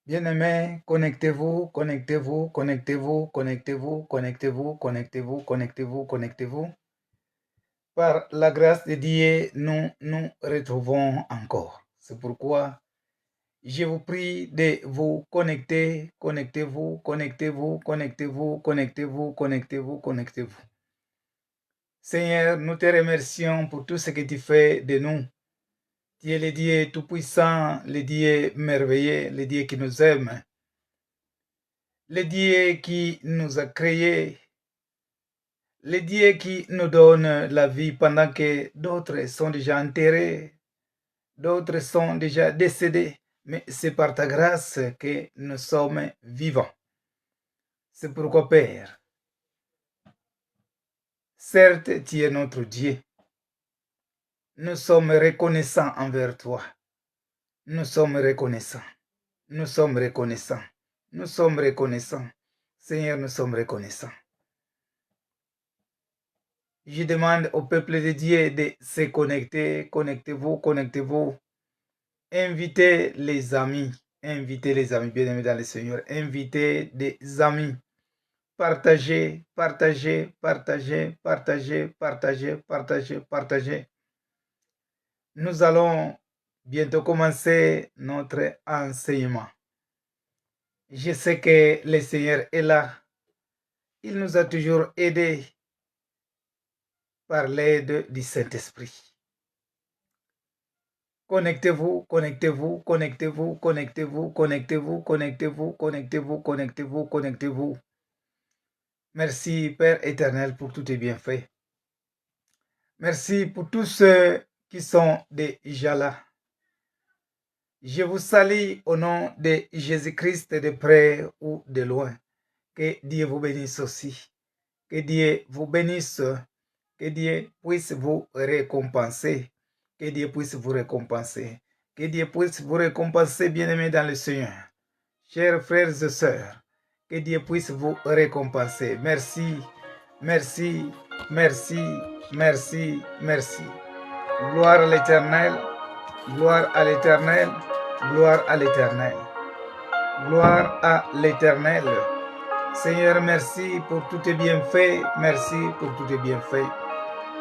Bien-aimés, connectez-vous, connectez-vous, connectez-vous, connectez-vous, connectez-vous, connectez-vous, connectez-vous, connectez-vous. Par la grâce de Dieu, nous nous retrouvons encore. C'est pourquoi je vous prie de vous connecter, connectez-vous, connectez-vous, connectez-vous, connectez-vous, connectez-vous, connectez-vous. Seigneur, nous te remercions pour tout ce que tu fais de nous. Tu es le Dieu tout-puissant, le Dieu merveilleux, le Dieu qui nous aime. Le Dieu qui nous a créés, le Dieu qui nous donne la vie pendant que d'autres sont déjà enterrés, d'autres sont déjà décédés, mais c'est par ta grâce que nous sommes vivants. C'est pourquoi, Père, certes, tu es notre Dieu. Nous sommes reconnaissants envers toi. Nous sommes reconnaissants. Nous sommes reconnaissants. Nous sommes reconnaissants. Seigneur, nous sommes reconnaissants. Je demande au peuple de Dieu de se connecter. Connectez-vous, connectez-vous. Invitez les amis. Invitez les amis bien-aimés dans le Seigneur. Invitez des amis. Partagez, partagez, partagez, partagez, partagez, partagez, partagez. Nous allons bientôt commencer notre enseignement. Je sais que le Seigneur est là. Il nous a toujours aidés par l'aide du Saint-Esprit. Connectez-vous, connectez-vous, connectez-vous, connectez-vous, connectez-vous, connectez-vous, connectez-vous, connectez-vous, connectez-vous. Merci Père éternel pour tous tes bienfaits. Merci pour tous ceux qui sont déjà là. Je vous salue au nom de Jésus-Christ de près ou de loin. Que Dieu vous bénisse aussi. Que Dieu vous bénisse. Que Dieu puisse vous récompenser. Que Dieu puisse vous récompenser. Que Dieu puisse vous récompenser, bien-aimés dans le Seigneur. Chers frères et sœurs, que Dieu puisse vous récompenser. Merci, merci, merci, merci, merci. Gloire à l'Éternel, gloire à l'Éternel, gloire à l'Éternel. Gloire à l'Éternel. Seigneur, merci pour tous tes bienfaits. Merci pour tous tes bienfaits.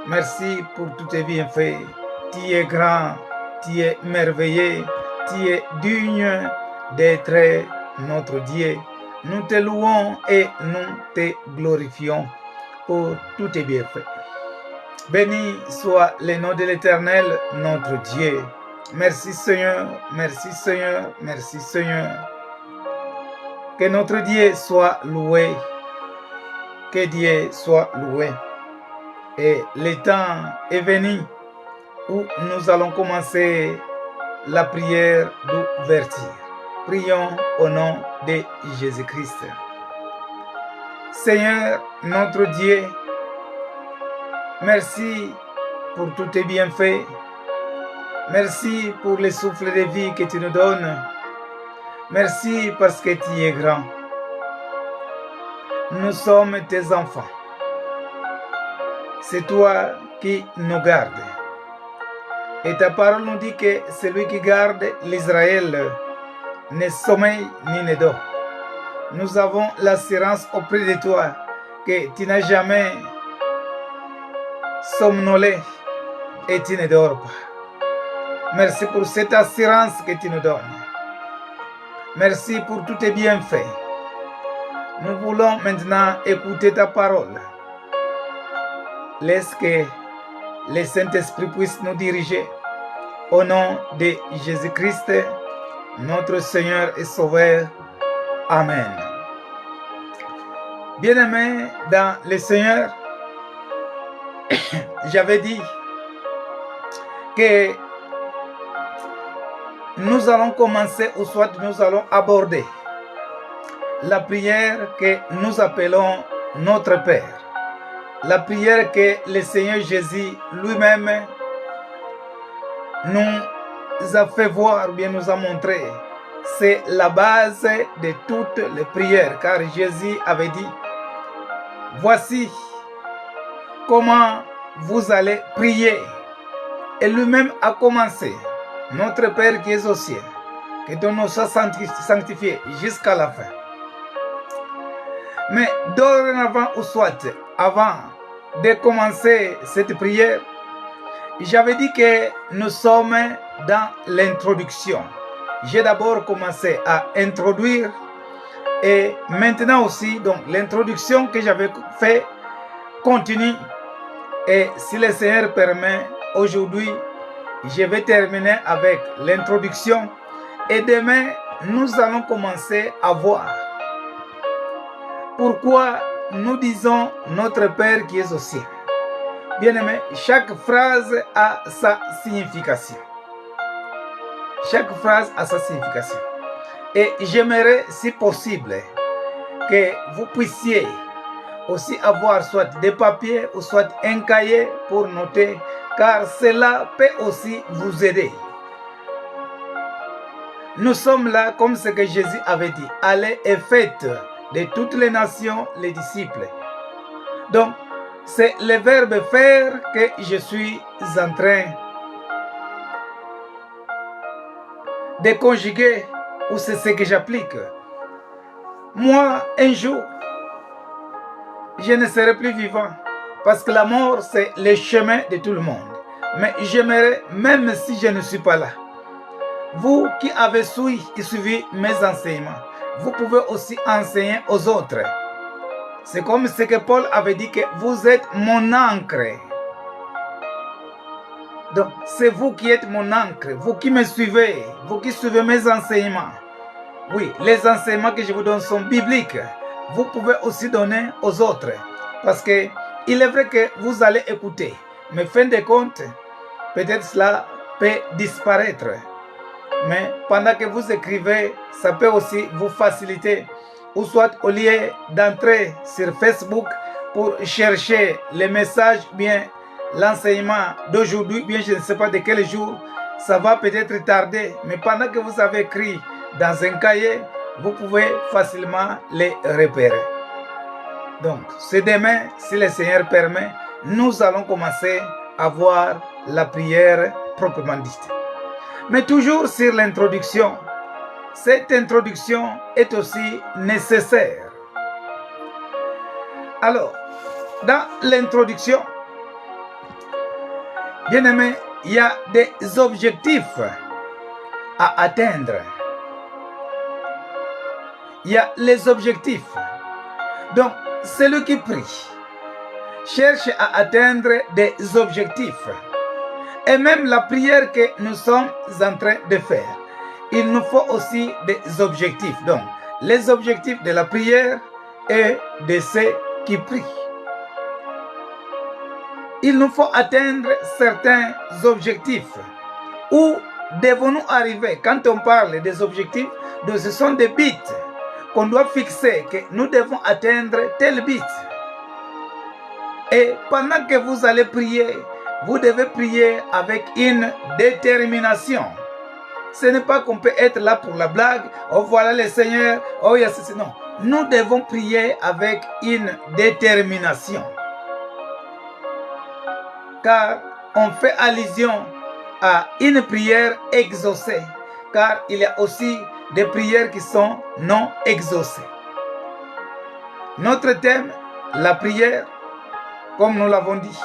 Merci pour tous tes bienfaits. Tu es grand, tu es merveilleux, tu es digne d'être notre Dieu. Nous te louons et nous te glorifions pour tous tes bienfaits. Béni soit le nom de l'Éternel, notre Dieu. Merci Seigneur, merci Seigneur, merci Seigneur. Que notre Dieu soit loué. Que Dieu soit loué. Et le temps est venu où nous allons commencer la prière d'ouverture. Prions au nom de Jésus-Christ. Seigneur, notre Dieu, merci pour tous tes bienfaits. Merci pour le souffle de vie que tu nous donnes. Merci parce que tu es grand. Nous sommes tes enfants. C'est toi qui nous gardes. Et ta parole nous dit que celui qui garde l'Israël ne sommeille ni ne dort. Nous avons l'assurance auprès de toi que tu n'as jamais somnolé et tu ne dors pas. Merci pour cette assurance que tu nous donnes. Merci pour tous tes bienfaits. Nous voulons maintenant écouter ta parole. Laisse que le Saint-Esprit puisse nous diriger. Au nom de Jésus-Christ, notre Seigneur et Sauveur. Amen. Bien-aimés dans le Seigneur, j'avais dit que nous allons commencer, ou soit nous allons aborder la prière que nous appelons notre Père. La prière que le Seigneur Jésus lui-même nous a fait voir, bien nous a montré. C'est la base de toutes les prières, car Jésus avait dit, voici comment vous allez prier. Et lui-même a commencé, notre Père qui est au ciel, Que ton nom soit sanctifié jusqu'à la fin. Mais dorénavant ou soit, avant de commencer cette prière, j'avais dit que nous sommes dans l'introduction. J'ai d'abord commencé à introduire et maintenant aussi, donc l'introduction que j'avais fait continue. Et si le Seigneur permet, aujourd'hui, je vais terminer avec l'introduction. Et demain, nous allons commencer à voir pourquoi nous disons notre Père qui est au ciel. Bien-aimé, chaque phrase a sa signification. Chaque phrase a sa signification. Et j'aimerais, si possible, que vous puissiez aussi avoir soit des papiers ou soit un cahier pour noter, car cela peut aussi vous aider. Nous sommes là comme ce que Jésus avait dit, allez et faites de toutes les nations les disciples. Donc, c'est le verbe faire que je suis en train de conjuguer, ou c'est ce que j'applique. Moi, un jour, je ne serai plus vivant, parce que la mort, c'est le chemin de tout le monde. Mais j'aimerais, même si je ne suis pas là, vous qui avez suivi mes enseignements, vous pouvez aussi enseigner aux autres. C'est comme ce que Paul avait dit, que vous êtes mon encre. Donc, c'est vous qui êtes mon encre, vous qui me suivez, vous qui suivez mes enseignements. Oui, les enseignements que je vous donne sont bibliques. Vous pouvez aussi donner aux autres. Parce que il est vrai que vous allez écouter. Mais fin de compte, peut-être cela peut disparaître. Mais pendant que vous écrivez, ça peut aussi vous faciliter. Ou soit au lieu d'entrer sur Facebook pour chercher les messages, bien l'enseignement d'aujourd'hui, bien je ne sais pas de quel jour, ça va peut-être tarder. Mais pendant que vous avez écrit dans un cahier, vous pouvez facilement les repérer. Donc, c'est demain, si le Seigneur permet, nous allons commencer à voir la prière proprement dite. Mais toujours sur l'introduction, cette introduction est aussi nécessaire. Alors, dans l'introduction, bien aimé, il y a des objectifs à atteindre. Il y a les objectifs. Donc, celui qui prie cherche à atteindre des objectifs. Et même la prière que nous sommes en train de faire, il nous faut aussi des objectifs. Donc, les objectifs de la prière et de ceux qui prient. Il nous faut atteindre certains objectifs. Où devons-nous arriver? Quand on parle des objectifs, ce sont des buts qu'on doit fixer, que nous devons atteindre tel but. Et pendant que vous allez prier, vous devez prier avec une détermination. Ce n'est pas qu'on peut être là pour la blague. Oh voilà le Seigneur. Oh yes, non. Nous devons prier avec une détermination. Car on fait allusion à une prière exaucée. Car il y a aussi des prières qui sont non exaucées. Notre thème, la prière, comme nous l'avons dit.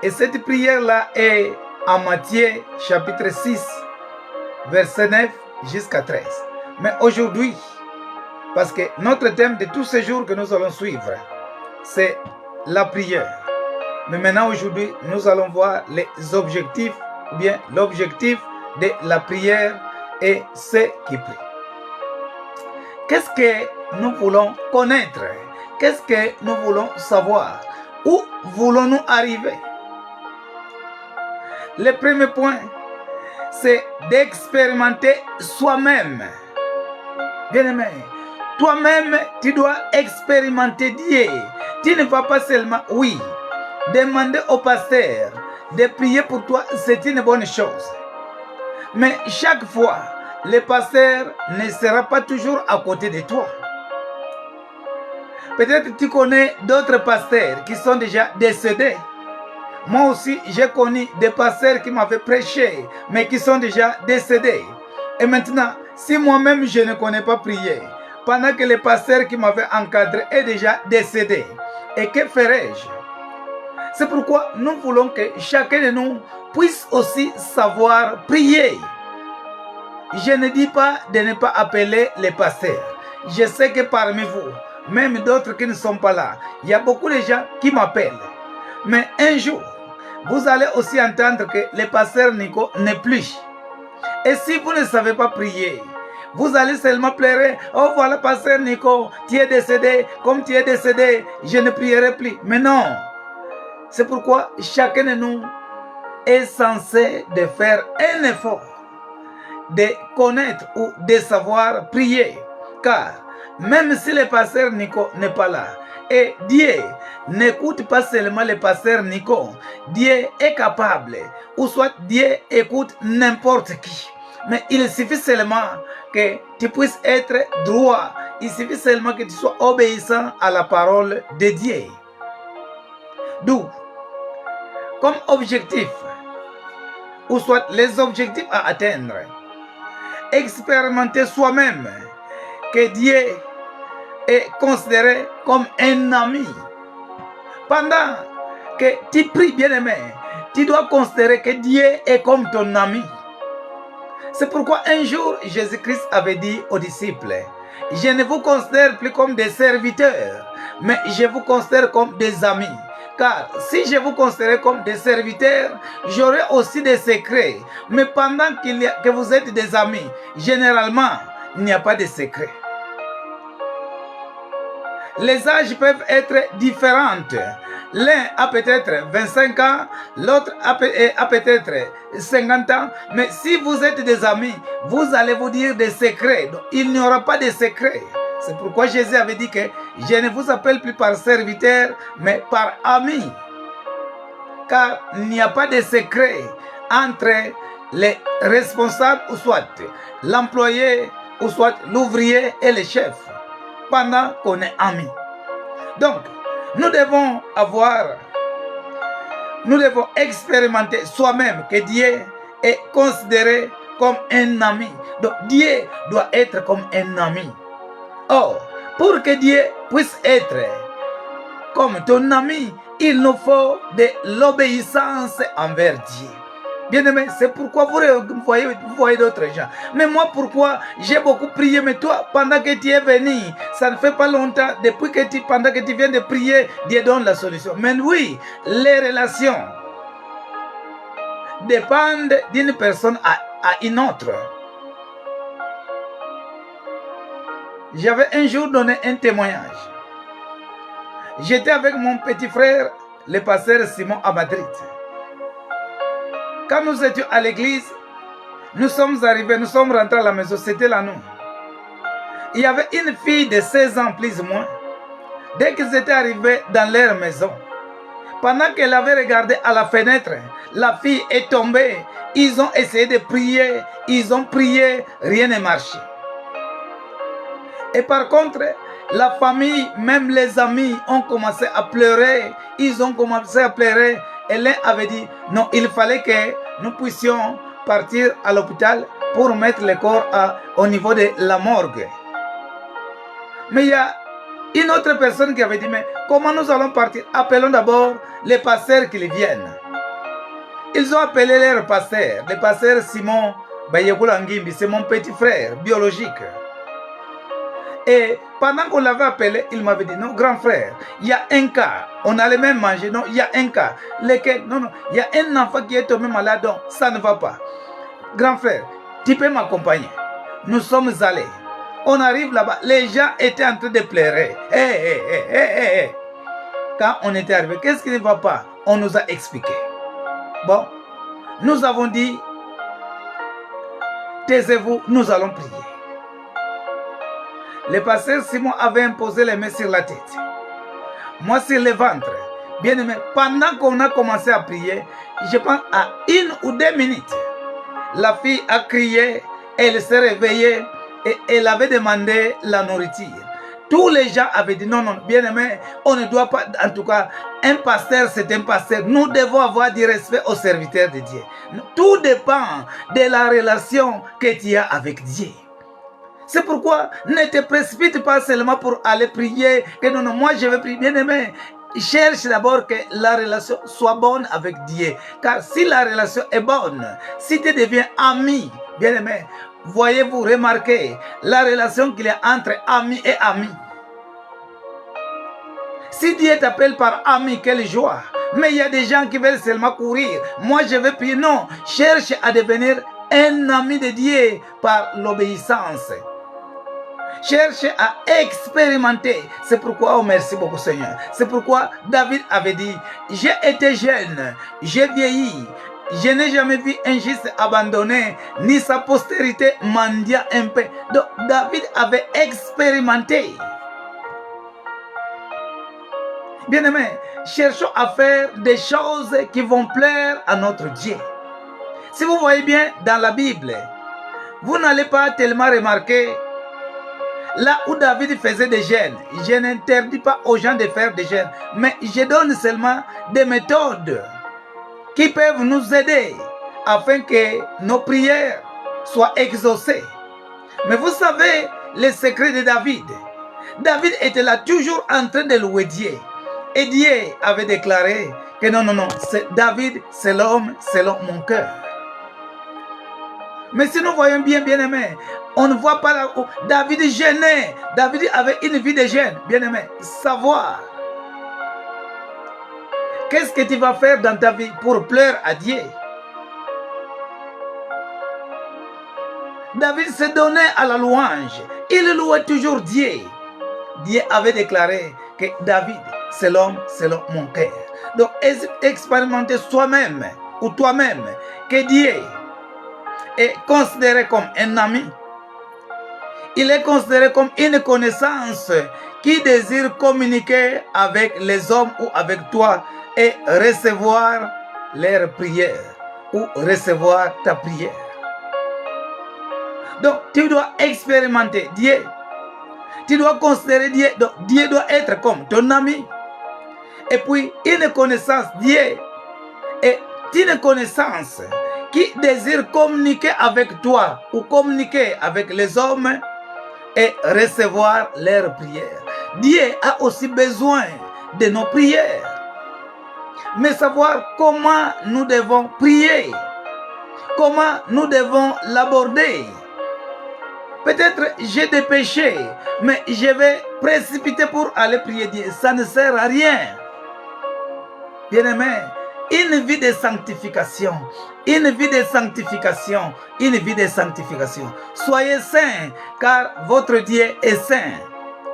Et cette prière-là est en Matthieu chapitre 6, verset 9 jusqu'à 13. Mais aujourd'hui, parce que notre thème de tous ces jours que nous allons suivre, c'est la prière. Mais maintenant, aujourd'hui, nous allons voir les objectifs, ou bien l'objectif de la prière et ceux qui prient. Qu'est-ce que nous voulons connaître? Qu'est-ce que nous voulons savoir? Où voulons-nous arriver? Le premier point, c'est d'expérimenter soi-même. Bien-aimé, toi-même, tu dois expérimenter Dieu. Tu ne vas pas seulement, oui, demander au pasteur de prier pour toi, c'est une bonne chose. Mais chaque fois, le pasteur ne sera pas toujours à côté de toi. Peut-être tu connais d'autres pasteurs qui sont déjà décédés. Moi aussi, j'ai connu des pasteurs qui m'avaient prêché, mais qui sont déjà décédés. Et maintenant, Si moi-même je ne connais pas prier, pendant que le pasteur qui m'avait encadré est déjà décédé, et que ferais-je? C'est pourquoi nous voulons que chacun de nous puisse aussi savoir prier. Je ne dis pas de ne pas appeler les pasteurs. Je sais que parmi vous, même d'autres qui ne sont pas là, il y a beaucoup de gens qui m'appellent. Mais un jour, vous allez aussi entendre que le pasteur Nico n'est plus. Et si vous ne savez pas prier, vous allez seulement pleurer. Oh voilà, pasteur Nico, tu es décédé. Comme tu es décédé, je ne prierai plus. Mais non. C'est pourquoi chacun de nous est censé de faire un effort de connaître ou de savoir prier. Car même si le pasteur Nico n'est pas là, et Dieu n'écoute pas seulement le pasteur Nico, Dieu est capable, ou soit Dieu écoute n'importe qui. Mais il suffit seulement que tu puisses être droit, il suffit seulement que tu sois obéissant à la parole de Dieu. D'où, comme objectif, ou soit les objectifs à atteindre, expérimenter soi-même que Dieu est considéré comme un ami. Pendant que tu pries, bien-aimé, tu dois considérer que Dieu est comme ton ami. C'est pourquoi un jour, Jésus-Christ avait dit aux disciples, je ne vous considère plus comme des serviteurs, mais je vous considère comme des amis. Car si je vous considère comme des serviteurs, j'aurai aussi des secrets. Mais pendant que vous êtes des amis, généralement, il n'y a pas de secrets. Les âges peuvent être différents. L'un a peut-être 25 ans, l'autre a peut-être 50 ans. Mais si vous êtes des amis, vous allez vous dire des secrets. Donc, il n'y aura pas de secrets. C'est pourquoi Jésus avait dit que je ne vous appelle plus par serviteur, mais par ami. Car il n'y a pas de secret entre les responsables ou soit l'employé ou soit l'ouvrier et le chef pendant qu'on est amis. Donc, nous devons expérimenter soi-même que Dieu est considéré comme un ami. Donc, Dieu doit être comme un ami. Or, pour que Dieu puisse être comme ton ami, il nous faut de l'obéissance envers Dieu. Bien-aimé, c'est pourquoi vous voyez d'autres gens. Mais moi, pourquoi j'ai beaucoup prié, mais toi, pendant que tu es venu, ça ne fait pas longtemps, pendant que tu viens de prier, Dieu donne la solution. Mais oui, les relations dépendent d'une personne à une autre. J'avais un jour donné un témoignage. J'étais avec mon petit frère, le pasteur Simon, à Madrid. Quand nous étions à l'église, nous sommes arrivés, nous sommes rentrés à la maison, c'était la nuit. Il y avait une fille de 16 ans, plus ou moins. Dès qu'ils étaient arrivés dans leur maison, pendant qu'elle avait regardé à la fenêtre, la fille est tombée. Ils ont essayé de prier, ils ont prié, rien n'a marché. Et par contre, la famille, même les amis ont commencé à pleurer. Ils ont commencé à pleurer. Et l'un avait dit, non, il fallait que nous puissions partir à l'hôpital pour mettre le corps au niveau de la morgue. Mais il y a une autre personne qui avait dit, mais comment nous allons partir? Appelons d'abord les pasteurs qui viennent. Ils ont appelé leur pasteur, le pasteur Simon Bayekula Ngimbi, c'est mon petit frère biologique. Et pendant qu'on l'avait appelé, il m'avait dit, non, grand frère, il y a un cas, on allait même manger, non, il y a un cas, lequel, non, il y a un enfant qui est tombé malade, donc ça ne va pas. Grand frère, tu peux m'accompagner. Nous sommes allés. On arrive là-bas, les gens étaient en train de pleurer. Quand on était arrivé, qu'est-ce qui ne va pas? On nous a expliqué. Bon, nous avons dit, taisez-vous, nous allons prier. Le pasteur Simon avait imposé les mains sur la tête, moi sur le ventre. Bien aimé, pendant qu'on a commencé à prier, je pense à 1 ou 2 minutes, la fille a crié, elle s'est réveillée et elle avait demandé la nourriture. Tous les gens avaient dit non, non, bien aimé, on ne doit pas, en tout cas, un pasteur c'est un pasteur. Nous devons avoir du respect aux serviteurs de Dieu. Tout dépend de la relation que tu as avec Dieu. C'est pourquoi ne te précipite pas seulement pour aller prier, que non, non, moi je vais prier. Bien aimé, cherche d'abord que la relation soit bonne avec Dieu. Car si la relation est bonne, si tu deviens ami, bien aimé, voyez-vous, remarquez la relation qu'il y a entre ami et ami. Si Dieu t'appelle par ami, quelle joie. Mais il y a des gens qui veulent seulement courir. Moi, je veux prier. Non, cherche à devenir un ami de Dieu par l'obéissance. Cherche à expérimenter. C'est pourquoi, oh merci beaucoup Seigneur. C'est pourquoi David avait dit, j'ai été jeune, j'ai vieilli. Je n'ai jamais vu un juste abandonné, ni sa postérité mendiant un peu. Donc David avait expérimenté. Bien-aimés, cherchons à faire des choses qui vont plaire à notre Dieu. Si vous voyez bien dans la Bible, vous n'allez pas tellement remarquer là où David faisait des jeûnes. Je n'interdis pas aux gens de faire des jeûnes, mais je donne seulement des méthodes qui peuvent nous aider afin que nos prières soient exaucées. Mais vous savez le secret de David. David était là toujours en train de louer Dieu. Et Dieu avait déclaré que non, non, non, David, c'est l'homme selon mon cœur. Mais si nous voyons bien, bien aimé, on ne voit pas là où David jeûnait. David avait une vie de jeûne, bien aimé. Savoir. Qu'est-ce que tu vas faire dans ta vie pour plaire à Dieu? David se donnait à la louange. Il louait toujours Dieu. Dieu avait déclaré que David, c'est l'homme selon mon cœur. Donc, expérimenter soi-même ou toi-même que Dieu est considéré comme un ami. Il est considéré comme une connaissance qui désire communiquer avec les hommes ou avec toi et recevoir leurs prières ou recevoir ta prière. Donc, tu dois expérimenter Dieu. Tu dois considérer Dieu. Donc, Dieu doit être comme ton ami. Et puis, une connaissance Dieu est une connaissance qui désire communiquer avec toi ou communiquer avec les hommes et recevoir leurs prières. Dieu a aussi besoin de nos prières. Mais savoir comment nous devons prier, comment nous devons l'aborder. Peut-être j'ai des péchés, mais je vais précipiter pour aller prier Dieu. Ça ne sert à rien. Bien-aimé, une vie de sanctification, une vie de sanctification, une vie de sanctification. Soyez saints, car votre Dieu est saint.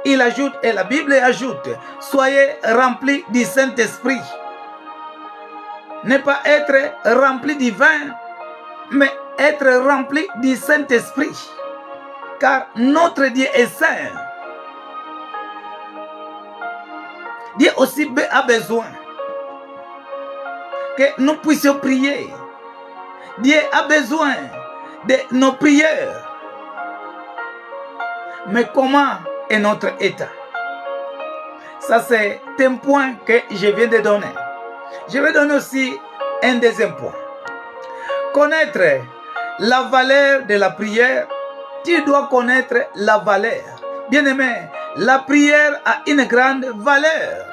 Il ajoute, et la Bible ajoute, soyez remplis du Saint-Esprit. Ne pas être rempli du vin, mais être rempli du Saint-Esprit. Car notre Dieu est saint. Dieu aussi a besoin que nous puissions prier. Dieu a besoin de nos prières. Mais comment est notre état? Ça, c'est un point que je viens de donner. Je vais donner aussi un deuxième point. Connaître la valeur de la prière. Tu dois connaître la valeur. Bien-aimé, la prière a une grande valeur.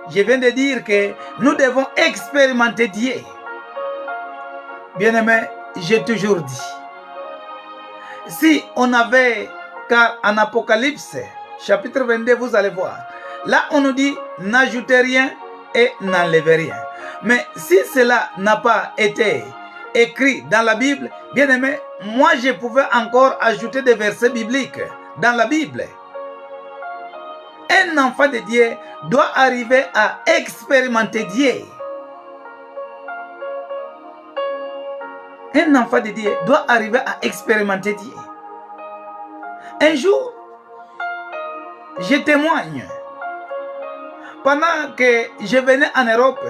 Je viens de dire que nous devons expérimenter Dieu. Bien-aimé, j'ai toujours dit, si on avait, car en Apocalypse, chapitre 22, vous allez voir, là on nous dit, n'ajoutez rien et n'enlevez rien. Mais si cela n'a pas été écrit dans la Bible, bien aimé, moi je pouvais encore ajouter des versets bibliques dans la Bible. Un enfant de Dieu doit arriver à expérimenter Dieu. Un enfant de Dieu doit arriver à expérimenter Dieu. Un jour, je témoigne. Pendant que je venais en Europe,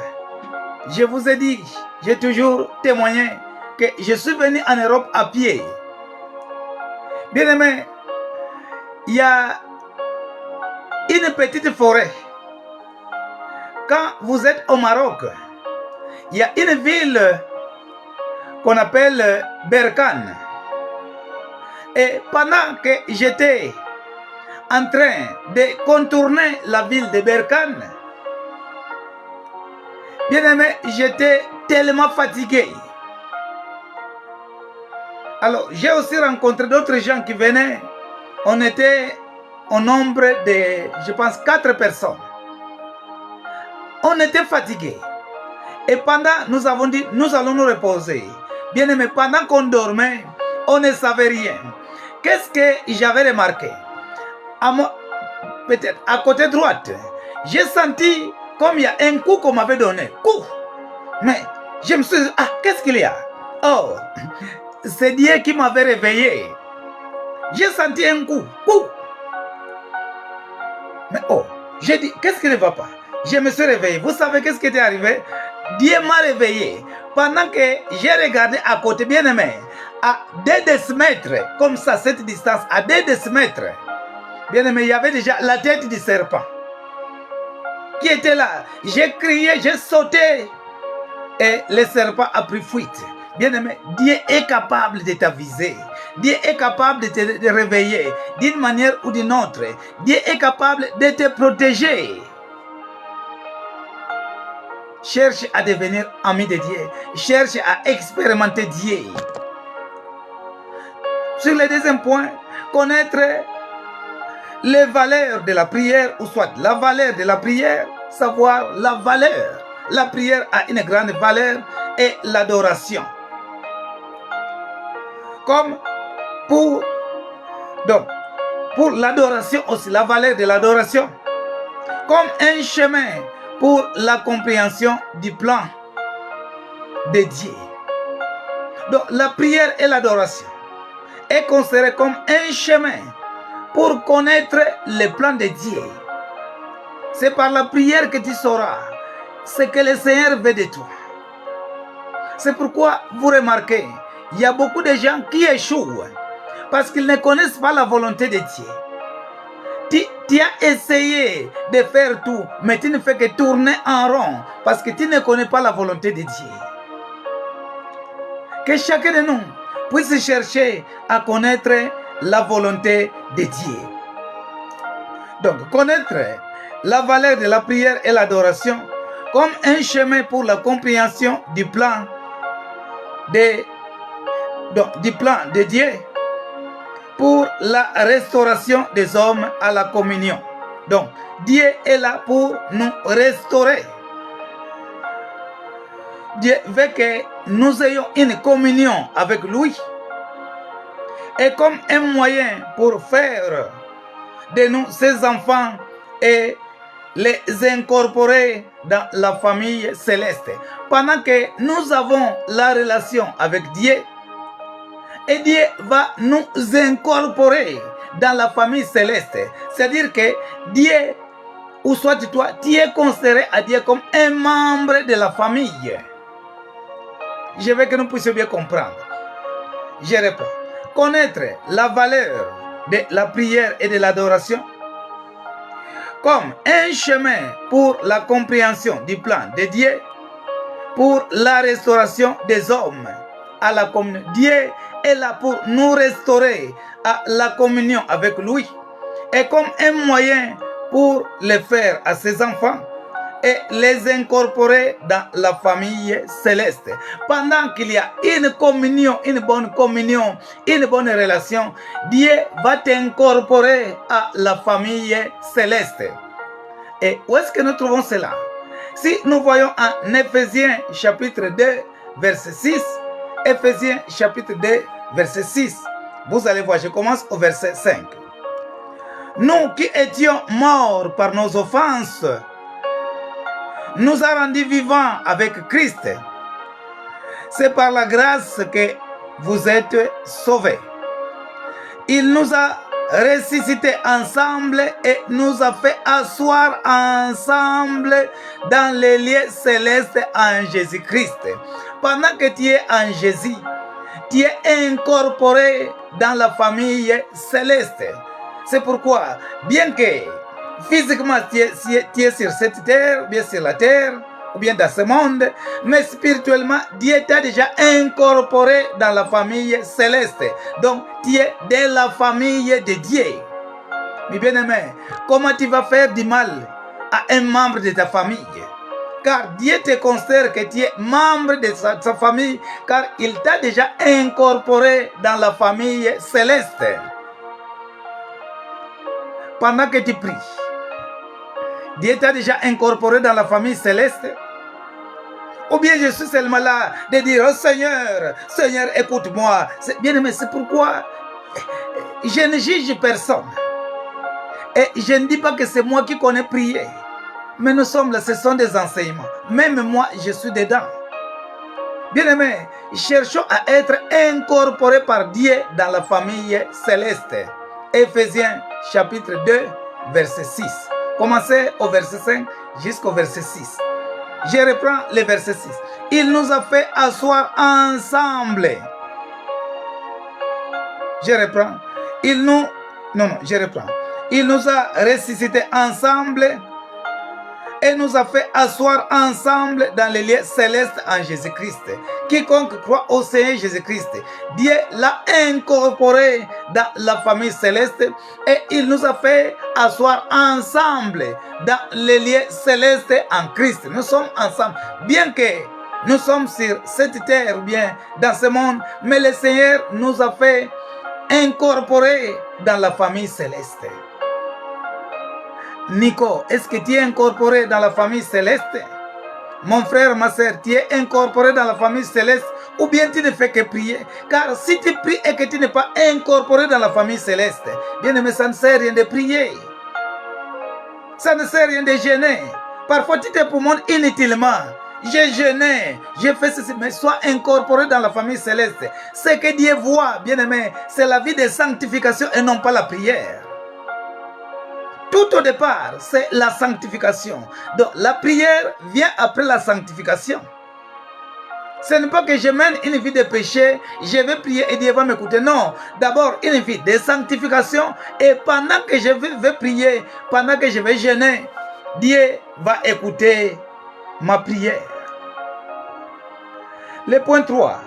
je vous ai dit, j'ai toujours témoigné que je suis venu en Europe à pied. Bien aimé, il y a une petite forêt. Quand vous êtes au Maroc, il y a une ville qu'on appelle Berkane. Et pendant que j'étais en train de contourner la ville de Berkane, bien aimé, j'étais tellement fatigué. Alors, j'ai aussi rencontré d'autres gens qui venaient. On était au nombre de, je pense, 4 personnes. On était fatigués. Et pendant, nous avons dit, nous allons nous reposer. Bien aimé, pendant qu'on dormait, on ne savait rien. Qu'est-ce que j'avais remarqué? Peut-être à côté droite, j'ai senti comme il y a un coup qu'on m'avait donné. Coup! Mais je me suis dit, ah, qu'est-ce qu'il y a? Oh, c'est Dieu qui m'avait réveillé. J'ai senti un coup. Coup! Mais oh, j'ai dit, qu'est-ce qui ne va pas? Je me suis réveillé. Vous savez qu'est-ce qui était arrivé? Dieu m'a réveillé. Pendant que j'ai regardé à côté, bien aimé, à 2 décimètres, comme ça, cette distance, à 2 décimètres, bien aimé, il y avait déjà la tête du serpent qui était là. J'ai crié, j'ai sauté et le serpent a pris fuite. Bien aimé, Dieu est capable de t'aviser. Dieu est capable de te réveiller d'une manière ou d'une autre. Dieu est capable de te protéger. Cherche à devenir ami de Dieu. Cherche à expérimenter Dieu. Sur le deuxième point, connaître les valeurs de la prière, ou soit la valeur de la prière, savoir la valeur. La prière a une grande valeur et l'adoration. Comme pour l'adoration aussi, la valeur de l'adoration. Comme un chemin pour la compréhension du plan de Dieu. Donc la prière et l'adoration est considérée comme un chemin pour connaître le plan de Dieu. C'est par la prière que tu sauras ce que le Seigneur veut de toi. C'est pourquoi vous remarquez, il y a beaucoup de gens qui échouent parce qu'ils ne connaissent pas la volonté de Dieu. Tu as essayé de faire tout, mais tu ne fais que tourner en rond parce que tu ne connais pas la volonté de Dieu. Que chacun de nous puisse chercher à connaître la volonté de Dieu. Donc, connaître la valeur de la prière et l'adoration comme un chemin pour la compréhension du plan de Dieu pour la restauration des hommes à la communion. Donc, Dieu est là pour nous restaurer. Dieu veut que nous ayons une communion avec lui. Et comme un moyen pour faire de nous ses enfants et les incorporer dans la famille céleste. Pendant que nous avons la relation avec Dieu, et Dieu va nous incorporer dans la famille céleste. C'est-à-dire que Dieu, ou soit toi, tu es considéré à Dieu comme un membre de la famille. Je veux que nous puissions bien comprendre. Je réponds. Connaître la valeur de la prière et de l'adoration comme un chemin pour la compréhension du plan de Dieu, pour la restauration des hommes à la communion. Dieu est là pour nous restaurer à la communion avec lui et comme un moyen pour le faire à ses enfants et les incorporer dans la famille céleste. Pendant qu'il y a une communion, une bonne communion, une bonne relation, Dieu va t'incorporer à la famille céleste. Et où est-ce que nous trouvons cela? Si nous voyons en Éphésiens chapitre 2, verset 6, Éphésiens chapitre 2, verset 6, vous allez voir, je commence au verset 5. Nous qui étions morts par nos offenses, nous a rendus vivants avec Christ. C'est par la grâce que vous êtes sauvés. Il nous a ressuscités ensemble et nous a fait asseoir ensemble dans les lieux célestes en Jésus-Christ. Pendant que tu es en Jésus, tu es incorporé dans la famille céleste. C'est pourquoi, bien que physiquement tu es sur cette terre, bien sur la terre, ou bien dans ce monde, mais spirituellement, Dieu t'a déjà incorporé dans la famille céleste. Donc, tu es de la famille de Dieu. Mais bien aimé, comment tu vas faire du mal à un membre de ta famille? Car Dieu te considère que tu es membre de sa famille, car il t'a déjà incorporé dans la famille céleste. Pendant que tu pries, Dieu t'a déjà incorporé dans la famille céleste? Ou bien je suis seulement là de dire, oh Seigneur, Seigneur, écoute-moi. Bien aimé, c'est pourquoi je ne juge personne. Et je ne dis pas que c'est moi qui connais prier. Mais nous sommes là, ce sont des enseignements. Même moi, je suis dedans. Bien aimé, cherchons à être incorporés par Dieu dans la famille céleste. Éphésiens chapitre 2, verset 6. Commencez au verset 5 jusqu'au verset 6. Je reprends le verset 6. Il nous a fait asseoir ensemble. Je reprends. Il nous a ressuscités ensemble et nous a fait asseoir ensemble dans les lieux célestes en Jésus-Christ. Quiconque croit au Seigneur Jésus-Christ, Dieu l'a incorporé dans la famille céleste et il nous a fait asseoir ensemble dans les lieux célestes en Christ. Nous sommes ensemble, bien que nous sommes sur cette terre ou bien dans ce monde, mais le Seigneur nous a fait incorporer dans la famille céleste. Nico, est-ce que tu es incorporé dans la famille céleste? Mon frère, ma soeur, tu es incorporé dans la famille céleste ou bien tu ne fais que prier? Car si tu pries et que tu n'es pas incorporé dans la famille céleste, bien aimé, ça ne sert à rien de prier. Ça ne sert à rien de jeûner. Parfois, tu te promènes inutilement. J'ai jeûné, j'ai fait ceci, mais sois incorporé dans la famille céleste. Ce que Dieu voit, bien aimé, c'est la vie de sanctification et non pas la prière. Tout au départ, c'est la sanctification. Donc, la prière vient après la sanctification. Ce n'est pas que je mène une vie de péché, je vais prier et Dieu va m'écouter. Non, d'abord une vie de sanctification et pendant que je vais prier, pendant que je vais jeûner, Dieu va écouter ma prière. Le point 3,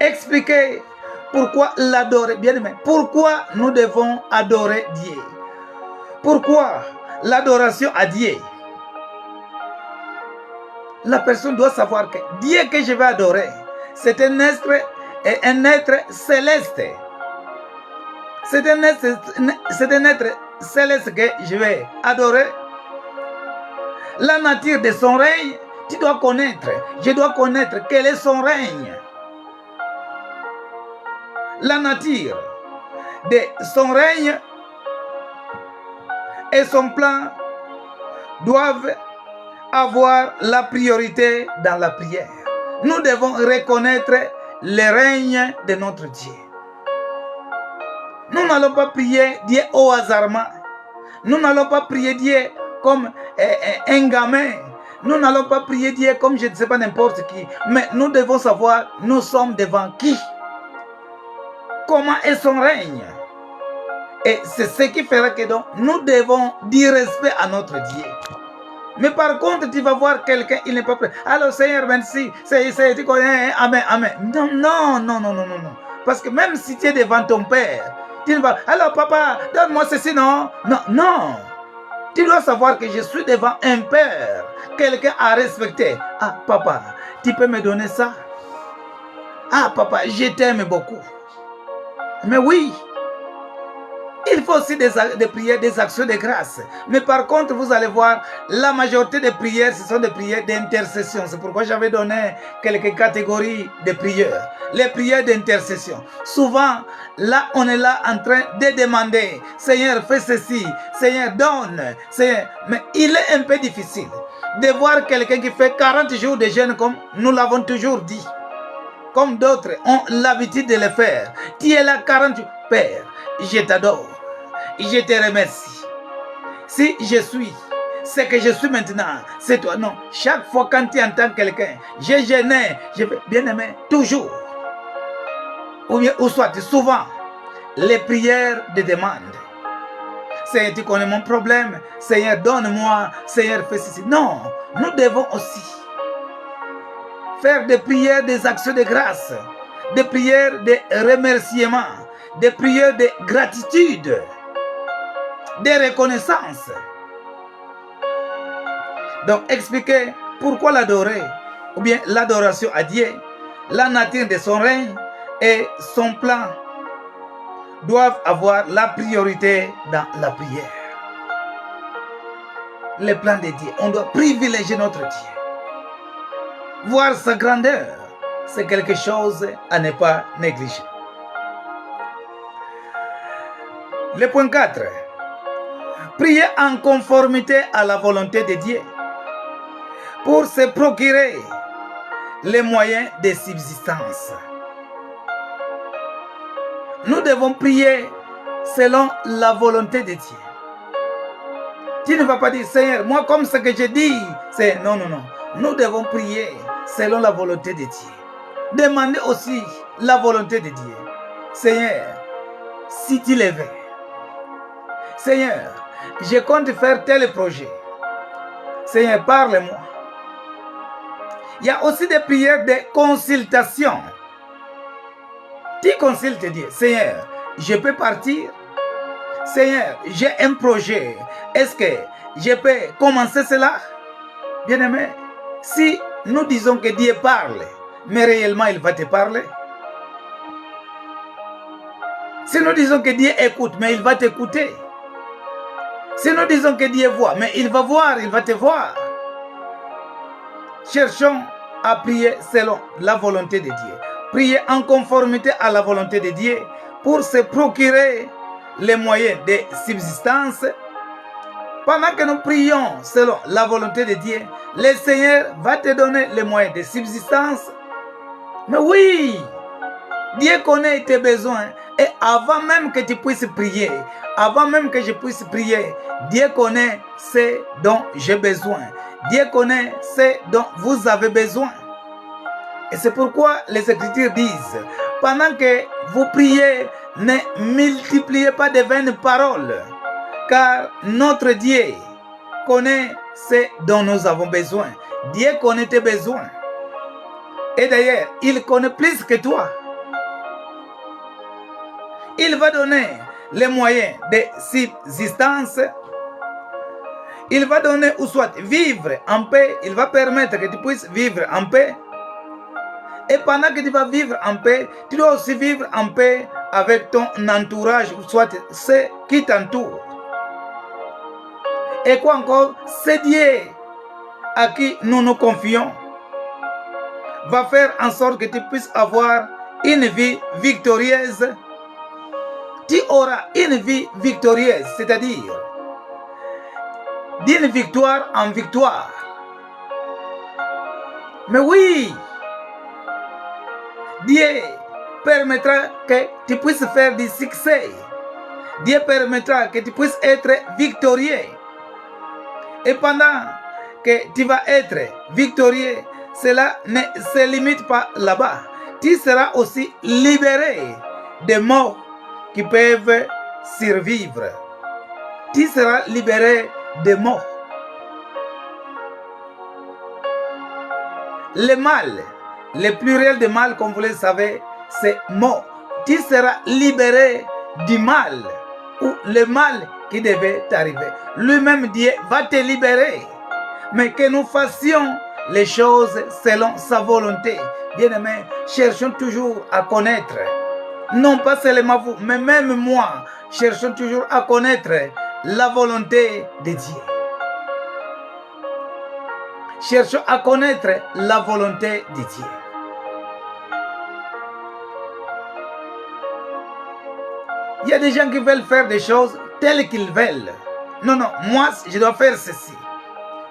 expliquer pourquoi l'adorer. Bien aimé, pourquoi nous devons adorer Dieu? Pourquoi l'adoration à Dieu? La personne doit savoir que Dieu que je vais adorer, c'est un être céleste. C'est un être céleste que je vais adorer. La nature de son règne, tu dois connaître. Je dois connaître quel est son règne. La nature de son règne et son plan doivent avoir la priorité dans la prière. Nous devons reconnaître le règne de notre Dieu. Nous n'allons pas prier Dieu au hasard. Nous n'allons pas prier Dieu comme un gamin. Nous n'allons pas prier Dieu comme je ne sais pas n'importe qui. Mais nous devons savoir, nous sommes devant qui? Comment est son règne? Et c'est ce qui fera que donc, nous devons dire respect à notre Dieu. Mais par contre, tu vas voir quelqu'un, il n'est pas prêt. Alors Seigneur, merci. Tu connais, amen, amen. Non. Parce que même si tu es devant ton père, tu ne vas, alors papa, donne-moi ceci, non. Non. Tu dois savoir que je suis devant un père, quelqu'un à respecter. Ah, papa, tu peux me donner ça? Ah, papa, je t'aime beaucoup. Mais oui, il faut aussi des prières, des actions de grâce. Mais par contre, vous allez voir, la majorité des prières, ce sont des prières d'intercession. C'est pourquoi j'avais donné quelques catégories de prières. Les prières d'intercession. Souvent, là, on est là en train de demander, Seigneur, fais ceci, Seigneur, donne, Seigneur. Mais il est un peu difficile de voir quelqu'un qui fait 40 jours de jeûne comme nous l'avons toujours dit. Comme d'autres ont l'habitude de le faire. Tu es là 40 jours. Père, je t'adore. Je te remercie. Si je suis ce que je suis maintenant, c'est toi. Non, chaque fois quand tu entends quelqu'un, j'ai jeûné, je vais bien aimer, toujours. Ou soit souvent, les prières de demande. Seigneur, tu connais mon problème. Seigneur, donne-moi. Seigneur, fais ceci. Non, nous devons aussi faire des prières, des actions de grâce, des prières de remerciement, des prières de gratitude, de reconnaissance. Donc, expliquer pourquoi l'adorer, ou bien l'adoration à Dieu, la nature de son règne et son plan doivent avoir la priorité dans la prière. Le plan de Dieu, on doit privilégier notre Dieu. Voir sa grandeur, c'est quelque chose à ne pas négliger. Le point 4. Prier en conformité à la volonté de Dieu pour se procurer les moyens de subsistance. Nous devons prier selon la volonté de Dieu. Tu ne vas pas dire, Seigneur, moi comme ce que je dis, c'est non, non, non. Nous devons prier selon la volonté de Dieu. Demandez aussi la volonté de Dieu. Seigneur, si tu le veux. Seigneur, je compte faire tel projet. Seigneur, parle-moi. Il y a aussi des prières de consultation. Tu consultes Dieu. Seigneur, je peux partir. Seigneur, j'ai un projet. Est-ce que je peux commencer cela? Bien-aimé, si nous disons que Dieu parle, mais réellement il va te parler. Si nous disons que Dieu écoute, mais il va t'écouter. Si nous disons que Dieu voit, mais il va voir, il va te voir. Cherchons à prier selon la volonté de Dieu. Prier en conformité à la volonté de Dieu pour se procurer les moyens de subsistance. Pendant que nous prions selon la volonté de Dieu, le Seigneur va te donner les moyens de subsistance. Mais oui, Dieu connaît tes besoins. Et avant même que tu puisses prier, avant même que je puisse prier, Dieu connaît ce dont j'ai besoin. Dieu connaît ce dont vous avez besoin. Et c'est pourquoi les Écritures disent, pendant que vous priez, ne multipliez pas de vaines paroles, car notre Dieu connaît ce dont nous avons besoin. Dieu connaît tes besoins. Et d'ailleurs, il connaît plus que toi. Il va donner les moyens de subsistance. Il va donner ou soit vivre en paix. Il va permettre que tu puisses vivre en paix. Et pendant que tu vas vivre en paix, tu dois aussi vivre en paix avec ton entourage, ou soit ceux qui t'entourent. Et quoi encore? C'est Dieu à qui nous nous confions va faire en sorte que tu puisses avoir une vie victorieuse. Tu auras une vie victorieuse, c'est-à-dire d'une victoire en victoire. Mais oui, Dieu permettra que tu puisses faire du succès. Dieu permettra que tu puisses être victorieux. Et pendant que tu vas être victorieux, cela ne se limite pas là-bas. Tu seras aussi libéré des morts qui peuvent survivre. Tu seras libéré des morts. Le mal, le pluriel de mal, comme vous le savez, c'est mort. Tu seras libéré du mal ou le mal qui devait t'arriver. Lui-même, Dieu va te libérer. Mais que nous fassions les choses selon sa volonté. Bien-aimés, cherchons toujours à connaître. Non pas seulement vous, mais même moi, cherchons toujours à connaître la volonté de Dieu. Cherchons à connaître la volonté de Dieu. Il y a des gens qui veulent faire des choses telles qu'ils veulent. Non, non, moi, je dois faire ceci.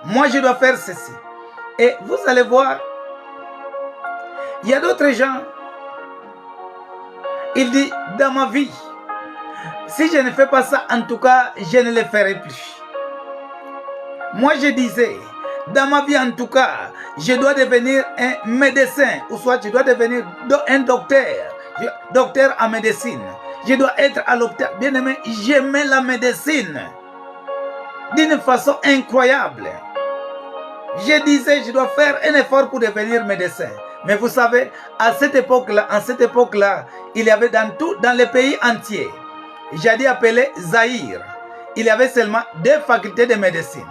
Moi, je dois faire ceci. Et vous allez voir, il y a d'autres gens, il dit, dans ma vie, si je ne fais pas ça, en tout cas, je ne le ferai plus. Moi, je disais, dans ma vie, en tout cas, je dois devenir un médecin, ou soit je dois devenir un docteur en médecine. Je dois être à l'hôpital. Bien aimé, j'aimais la médecine d'une façon incroyable. Je disais, je dois faire un effort pour devenir médecin. Mais vous savez, à cette époque-là, il y avait dans les pays entiers, j'ai dit appelé Zaïre, il y avait seulement 2 facultés de médecine.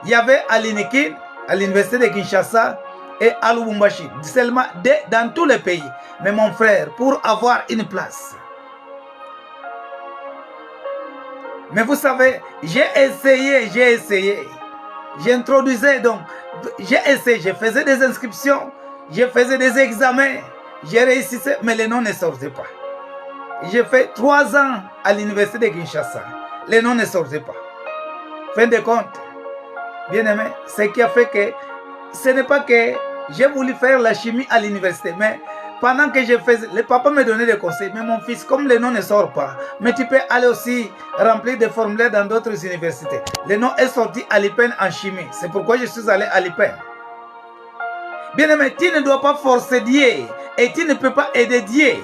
Il y avait à l'INIKIN, à l'université de Kinshasa, et à Lubumbashi, seulement 2 dans tous les pays. Mais mon frère, pour avoir une place, mais vous savez, j'ai essayé. J'introduisais donc, j'ai essayé, je faisais des inscriptions, je faisais des examens, j'ai réussi, mais les noms ne sortaient pas. J'ai fait 3 ans à l'université de Kinshasa, les noms ne sortaient pas. Fin de compte, bien aimé, ce qui a fait que, ce n'est pas que j'ai voulu faire la chimie à l'université, mais pendant que je faisais, le papa me donnait des conseils, mais mon fils, comme les noms ne sortent pas, mais tu peux aller aussi remplir des formulaires dans d'autres universités. Le nom est sorti à l'IPEN en chimie, c'est pourquoi je suis allé à l'IPEN. Bien aimé, tu ne dois pas forcer Dieu et tu ne peux pas aider Dieu.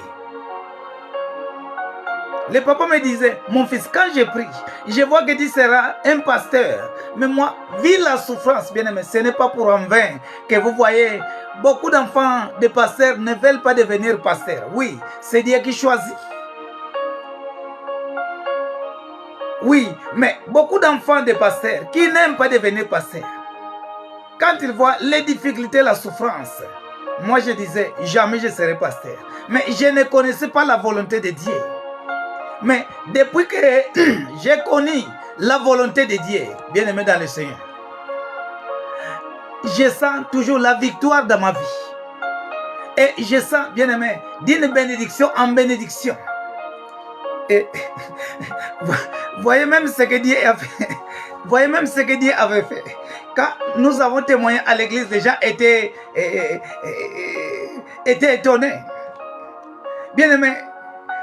Le papa me disait, mon fils, quand je prie, je vois que tu seras un pasteur. Mais moi, vu la souffrance, bien aimé, ce n'est pas pour en vain que vous voyez, beaucoup d'enfants de pasteurs ne veulent pas devenir pasteurs. Oui, c'est Dieu qui choisit. Oui, mais beaucoup d'enfants de pasteurs qui n'aiment pas devenir pasteurs, quand ils voient les difficultés, la souffrance, moi je disais, jamais je serai pasteur. Mais je ne connaissais pas la volonté de Dieu. Mais depuis que j'ai connu la volonté de Dieu, bien aimé dans le Seigneur, je sens toujours la victoire dans ma vie. Et je sens, bien aimé, d'une bénédiction en bénédiction. Et voyez même ce que Dieu a fait. Voyez même ce que Dieu avait fait. Quand nous avons témoigné à l'église, les gens étaient étonnés. Bien aimé,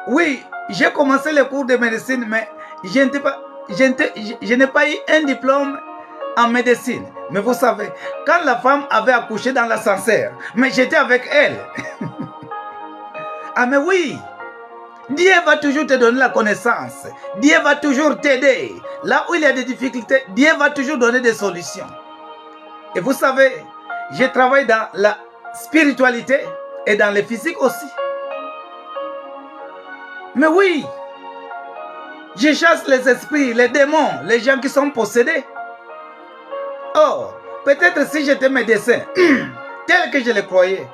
oui, j'ai commencé les cours de médecine, mais je n'ai pas eu un diplôme en médecine. Mais vous savez, quand la femme avait accouché dans l'ascenseur, mais j'étais avec elle. Ah mais oui, Dieu va toujours te donner la connaissance. Dieu va toujours t'aider. Là où il y a des difficultés, Dieu va toujours donner des solutions. Et vous savez, je travaille dans la spiritualité et dans le physique aussi. Mais oui, je chasse les esprits, les démons, les gens qui sont possédés. Oh, peut-être si j'étais médecin, tel que je le croyais,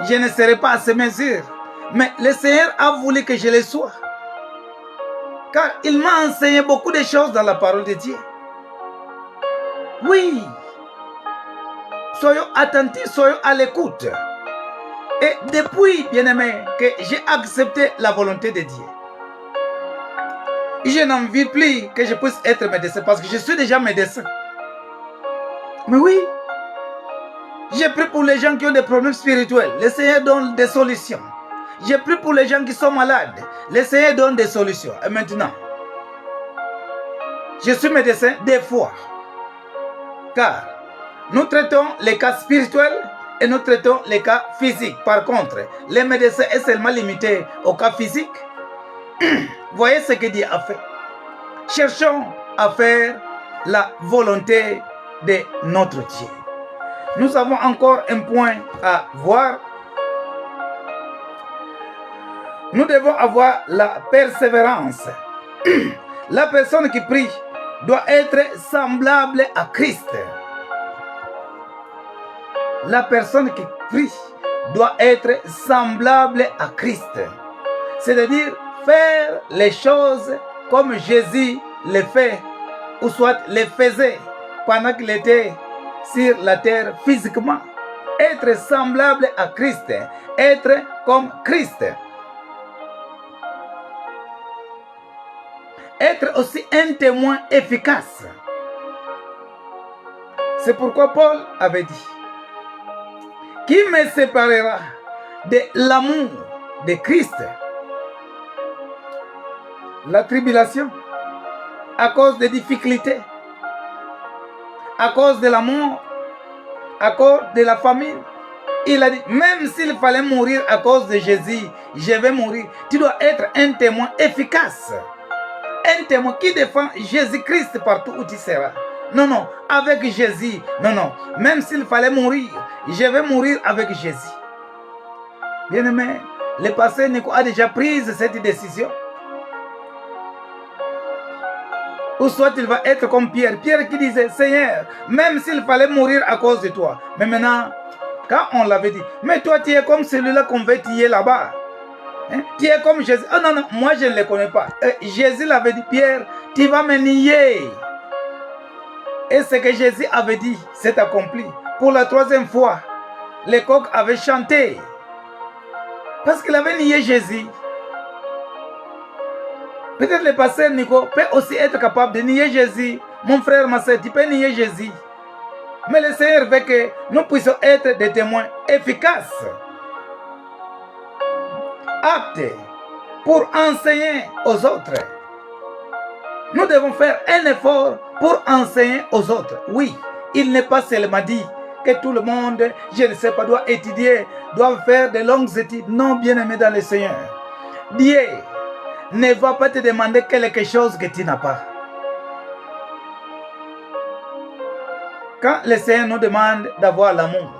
je ne serais pas à ces mesures. Mais le Seigneur a voulu que je le sois. Car il m'a enseigné beaucoup de choses dans la parole de Dieu. Oui. Soyons attentifs, soyons à l'écoute. Et depuis, bien-aimé, que j'ai accepté la volonté de Dieu, je n'envie plus que je puisse être médecin parce que je suis déjà médecin. Mais oui, j'ai pris pour les gens qui ont des problèmes spirituels. Le Seigneur donne des solutions. J'ai pris pour les gens qui sont malades. Le Seigneur donne des solutions. Et maintenant, je suis médecin des fois. Car nous traitons les cas spirituels et nous traitons les cas physiques. Par contre, les médecins est seulement limité aux cas physiques. Voyez ce que Dieu a fait. Cherchons à faire la volonté de notre Dieu. Nous avons encore un point à voir. Nous devons avoir la persévérance. La personne qui prie doit être semblable à Christ. La personne qui prie doit être semblable à Christ. C'est-à-dire faire les choses comme Jésus les fait, ou soit les faisait pendant qu'il était sur la terre physiquement. Être semblable à Christ. Être comme Christ. Être aussi un témoin efficace. C'est pourquoi Paul avait dit: qui me séparera de l'amour de Christ? La tribulation, à cause des difficultés, à cause de l'amour, à cause de la famine. Il a dit, même s'il fallait mourir à cause de Jésus, je vais mourir. Tu dois être un témoin efficace. Un témoin qui défend Jésus-Christ partout où tu seras. Non, non, avec Jésus. Non, non, même s'il fallait mourir, je vais mourir avec Jésus. Bien-aimé, le pasteur Nico a déjà pris cette décision. Ou soit il va être comme Pierre. Pierre qui disait, Seigneur, même s'il fallait mourir à cause de toi. Mais maintenant, quand on l'avait dit, mais toi tu es comme celui-là qu'on veut tuer là-bas. Hein? Tu es comme Jésus. Oh non, non, moi je ne le connais pas. Jésus l'avait dit, Pierre, tu vas me nier. Et ce que Jésus avait dit, c'est accompli. Pour la troisième fois, les coqs avaient chanté. Parce qu'il avait nié Jésus. Peut-être le pasteur Nico peut aussi être capable de nier Jésus. Mon frère, ma soeur, tu peux nier Jésus. Mais le Seigneur veut que nous puissions être des témoins efficaces, aptes pour enseigner aux autres. Nous devons faire un effort pour enseigner aux autres. Oui, il n'est pas seulement dit que tout le monde, je ne sais pas, doit étudier, doit faire de longues études. Non, bien-aimé dans le Seigneur. Dieu ne va pas te demander quelque chose que tu n'as pas. Quand le Seigneur nous demande d'avoir l'amour,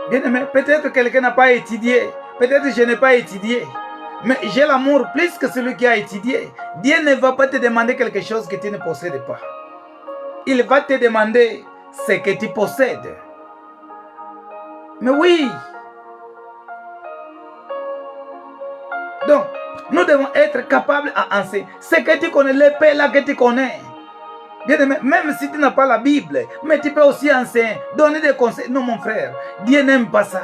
bien-aimé, peut-être quelqu'un n'a pas étudié, peut-être je n'ai pas étudié, mais j'ai l'amour plus que celui qui a étudié. Dieu ne va pas te demander quelque chose que tu ne possèdes pas. Il va te demander ce que tu possèdes. Mais oui. Donc, nous devons être capables à enseigner. Ce que tu connais, l'épée là que tu connais. Bien-aimé, même si tu n'as pas la Bible, mais tu peux aussi enseigner, donner des conseils. Non, mon frère, Dieu n'aime pas ça.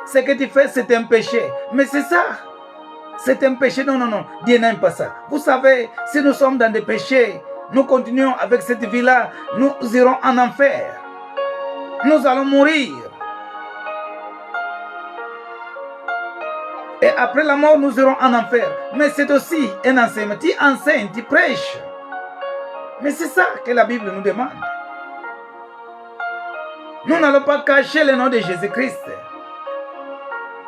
Ce que tu fais, c'est un péché. Mais c'est ça. C'est un péché. Non, non, non. Dieu n'aime pas ça. Vous savez, si nous sommes dans des péchés, nous continuons avec cette vie-là, nous irons en enfer. Nous allons mourir. Et après la mort, nous irons en enfer. Mais c'est aussi un enseignement. Tu enseignes, tu prêches. Mais c'est ça que la Bible nous demande. Nous n'allons pas cacher le nom de Jésus-Christ.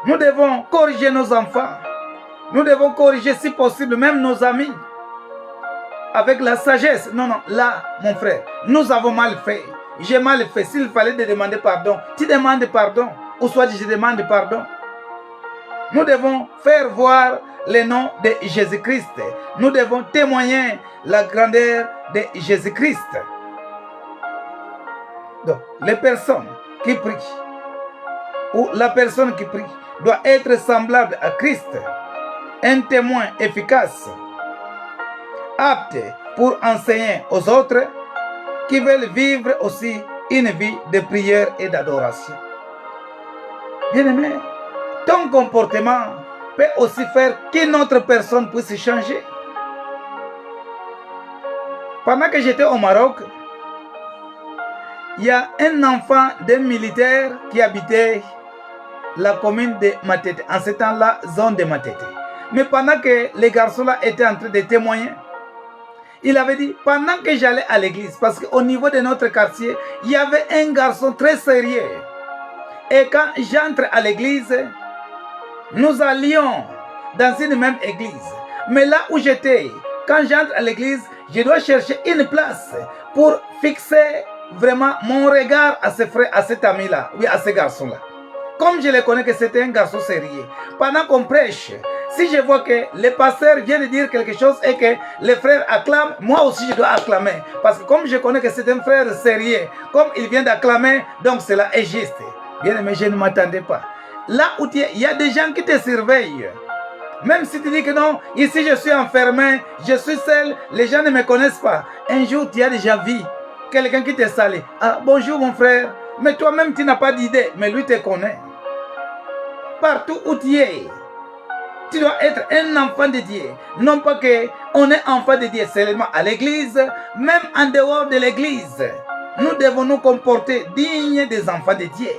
Nous devons corriger nos enfants. Nous devons corriger si possible même nos amis. Avec la sagesse. Non, non, là, mon frère, nous avons mal fait. J'ai mal fait. S'il fallait te demander pardon, tu demandes pardon. Ou soit je demande pardon. Nous devons faire voir le nom de Jésus-Christ. Nous devons témoigner la grandeur de Jésus-Christ. Donc, les personnes qui prient, ou la personne qui prie, doit être semblable à Christ. Un témoin efficace, apte pour enseigner aux autres qui veulent vivre aussi une vie de prière et d'adoration. Bien-aimé, ton comportement peut aussi faire qu'une autre personne puisse changer. Pendant que j'étais au Maroc, il y a un enfant d'un militaire qui habitait la commune de Matete, en ce temps-là, zone de Matete. Mais pendant que les garçons-là étaient en train de témoigner, il avait dit, pendant que j'allais à l'église, parce qu'au niveau de notre quartier, il y avait un garçon très sérieux. Et quand j'entre à l'église, nous allions dans une même église. Mais là où j'étais, quand j'entre à l'église, je dois chercher une place pour fixer vraiment mon regard à ce frère, à cet ami-là, oui, à ce garçon-là. Comme je le connais que c'était un garçon sérieux. Pendant qu'on prêche, si je vois que le pasteur vient de dire quelque chose et que les frères acclament, moi aussi je dois acclamer. Parce que comme je connais que c'est un frère sérieux, comme il vient d'acclamer, donc cela est juste. Bien aimé, je ne m'attendais pas. Là où tu es, il y a des gens qui te surveillent. Même si tu dis que non, ici je suis enfermé, je suis seul, les gens ne me connaissent pas. Un jour, tu as déjà vu quelqu'un qui te salue. Ah, bonjour mon frère. Mais toi-même, tu n'as pas d'idée, mais lui te connaît. Partout où tu es, tu dois être un enfant de Dieu. Non pas qu'on est enfant de Dieu seulement à l'église, même en dehors de l'église. Nous devons nous comporter dignes des enfants de Dieu.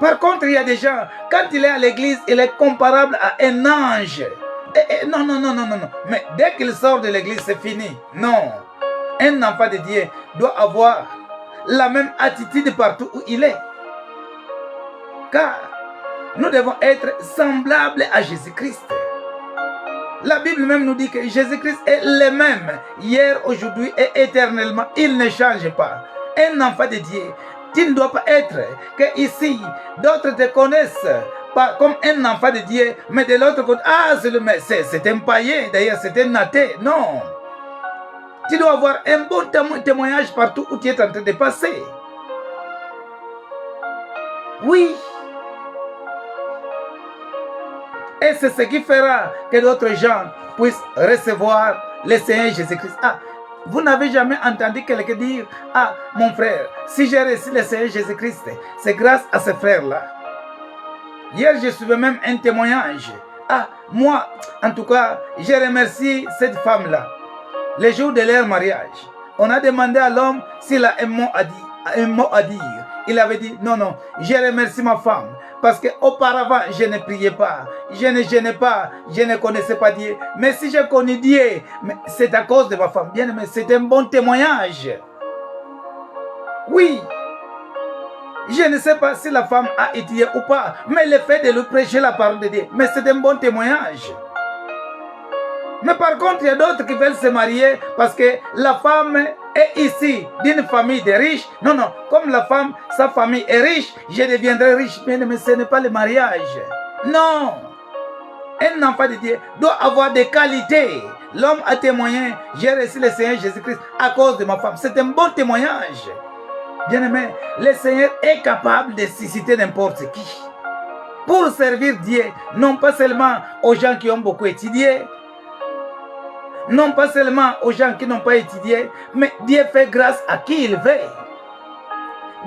Par contre, il y a des gens, quand il est à l'église, il est comparable à un ange. Non, non, non, non, non, non. Mais dès qu'il sort de l'église, c'est fini. Non. Un enfant de Dieu doit avoir la même attitude partout où il est. Car nous devons être semblables à Jésus-Christ. La Bible même nous dit que Jésus-Christ est le même, hier, aujourd'hui et éternellement. Il ne change pas. Un enfant de Dieu, tu ne dois pas être que ici, d'autres te connaissent pas comme un enfant de Dieu, mais de l'autre côté, ah, c'est un païen, d'ailleurs, c'est un athée. Non. Tu dois avoir un bon témoignage partout où tu es en train de passer. Oui. Et c'est ce qui fera que d'autres gens puissent recevoir le Seigneur Jésus-Christ. Ah, vous n'avez jamais entendu quelqu'un dire, ah, mon frère, si j'ai reçu le Seigneur Jésus-Christ, c'est grâce à ce frère-là. Hier, je suivais même un témoignage. Ah, moi, en tout cas, je remercie cette femme-là. Le jour de leur mariage, on a demandé à l'homme s'il a un mot à dire. Il avait dit, non, non, je remercie ma femme. Parce qu'auparavant, je ne priais pas, je ne gênais pas, je ne connaissais pas Dieu. Mais si je connais Dieu, c'est à cause de ma femme. Bien aimé, c'est un bon témoignage. Oui. Je ne sais pas si la femme a étudié ou pas, mais le fait de lui prêcher la parole de Dieu, mais c'est un bon témoignage. Mais par contre, il y a d'autres qui veulent se marier parce que la femme est ici d'une famille de riches. Non, non, comme la femme, sa famille est riche, je deviendrai riche. Mais ce n'est pas le mariage. Non. Un enfant de Dieu doit avoir des qualités. L'homme a témoigné, j'ai reçu le Seigneur Jésus-Christ à cause de ma femme. C'est un bon témoignage. Bien-aimé, le Seigneur est capable de susciter n'importe qui. Pour servir Dieu, non pas seulement aux gens qui ont beaucoup étudié, non pas seulement aux gens qui n'ont pas étudié, mais Dieu fait grâce à qui il veut.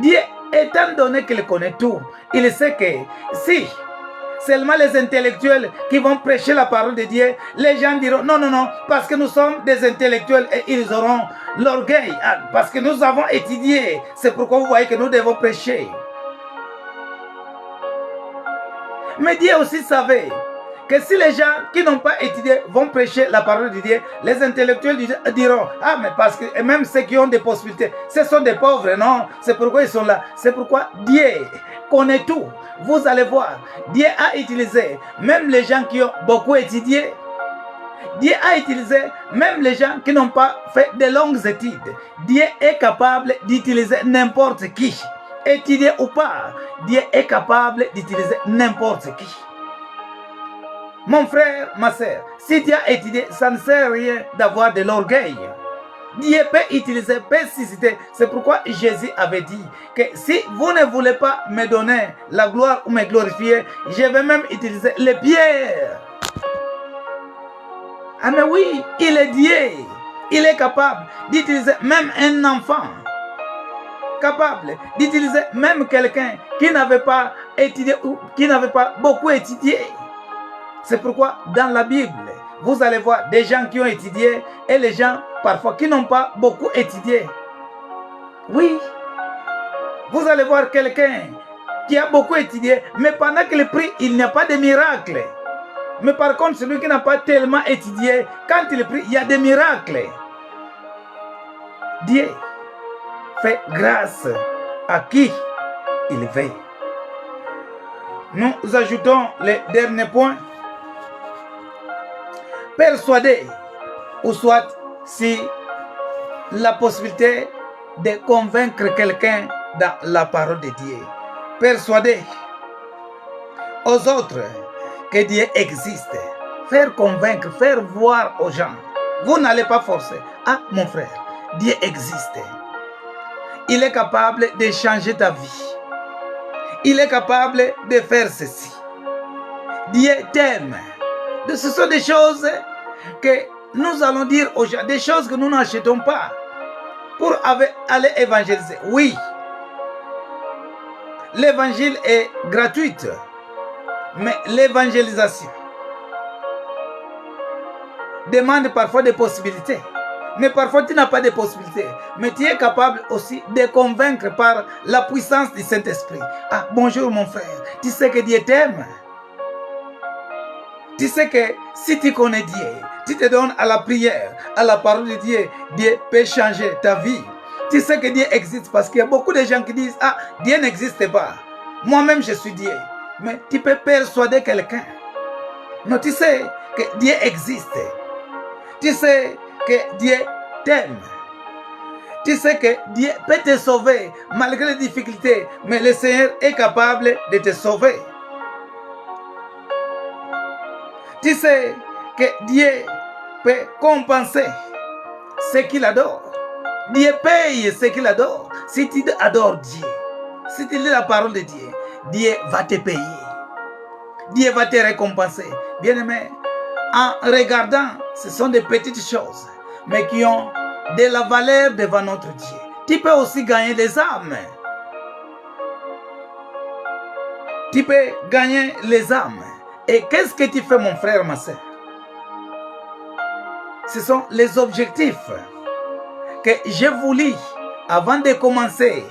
Dieu, étant donné qu'il connaît tout, il sait que si seulement les intellectuels qui vont prêcher la parole de Dieu, les gens diront non, non, non, parce que nous sommes des intellectuels et ils auront l'orgueil, parce que nous avons étudié. C'est pourquoi vous voyez que nous devons prêcher. Mais Dieu aussi savait que si les gens qui n'ont pas étudié vont prêcher la parole de Dieu, les intellectuels diront, ah, mais parce que même ceux qui ont des possibilités, ce sont des pauvres, non? C'est pourquoi ils sont là. C'est pourquoi Dieu connaît tout. Vous allez voir, Dieu a utilisé même les gens qui ont beaucoup étudié. Dieu a utilisé même les gens qui n'ont pas fait de longues études. Dieu est capable d'utiliser n'importe qui. Étudié ou pas, Dieu est capable d'utiliser n'importe qui. Mon frère, ma soeur, si tu as étudié, ça ne sert à rien d'avoir de l'orgueil. Dieu peut utiliser, peut susciter. C'est pourquoi Jésus avait dit que si vous ne voulez pas me donner la gloire ou me glorifier, je vais même utiliser les pierres. Ah mais oui, il est Dieu. Il est capable d'utiliser même un enfant. Capable d'utiliser même quelqu'un qui n'avait pas étudié ou qui n'avait pas beaucoup étudié. C'est pourquoi dans la Bible, vous allez voir des gens qui ont étudié et les gens parfois qui n'ont pas beaucoup étudié. Oui, vous allez voir quelqu'un qui a beaucoup étudié, mais pendant qu'il prie, il n'y a pas de miracle. Mais par contre, celui qui n'a pas tellement étudié, quand il prie, il y a des miracles. Dieu fait grâce à qui il veut. Nous ajoutons le dernier point. Persuader, ou soit si la possibilité de convaincre quelqu'un dans la parole de Dieu. Persuader aux autres que Dieu existe. Faire convaincre, faire voir aux gens. Vous n'allez pas forcer. Ah, mon frère, Dieu existe. Il est capable de changer ta vie. Il est capable de faire ceci. Dieu t'aime. Ce sont des choses que nous allons dire aux gens, des choses que nous n'achetons pas pour aller évangéliser. Oui, l'évangile est gratuite, mais l'évangélisation demande parfois des possibilités. Mais parfois tu n'as pas de possibilités. Mais tu es capable aussi de convaincre par la puissance du Saint-Esprit. Ah, bonjour mon frère, tu sais que Dieu t'aime. Tu sais que si tu connais Dieu, tu te donnes à la prière, à la parole de Dieu, Dieu peut changer ta vie. Tu sais que Dieu existe parce qu'il y a beaucoup de gens qui disent, ah, Dieu n'existe pas. Moi-même, je suis Dieu. Mais tu peux persuader quelqu'un. Non, tu sais que Dieu existe. Tu sais que Dieu t'aime. Tu sais que Dieu peut te sauver malgré les difficultés, mais le Seigneur est capable de te sauver. Tu sais que Dieu peut compenser ce qu'il adore. Dieu paye ce qu'il adore. Si tu adores Dieu, si tu lis la parole de Dieu, Dieu va te payer. Dieu va te récompenser. Bien-aimé, en regardant, ce sont des petites choses, mais qui ont de la valeur devant notre Dieu. Tu peux aussi gagner les âmes. Tu peux gagner les âmes. Et qu'est-ce que tu fais, mon frère, ma soeur? Ce sont les objectifs que j'ai voulu avant de commencer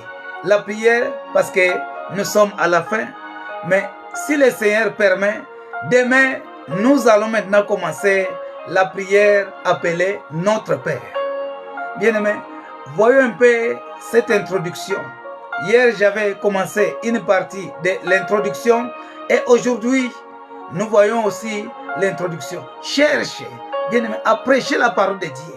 la prière, parce que nous sommes à la fin. Mais si le Seigneur permet, demain, nous allons maintenant commencer la prière appelée Notre Père. Bien-aimés, voyons un peu cette introduction. Hier, j'avais commencé une partie de l'introduction et aujourd'hui, nous voyons aussi l'introduction. Cherche, bien-aimé, à prêcher la parole de Dieu.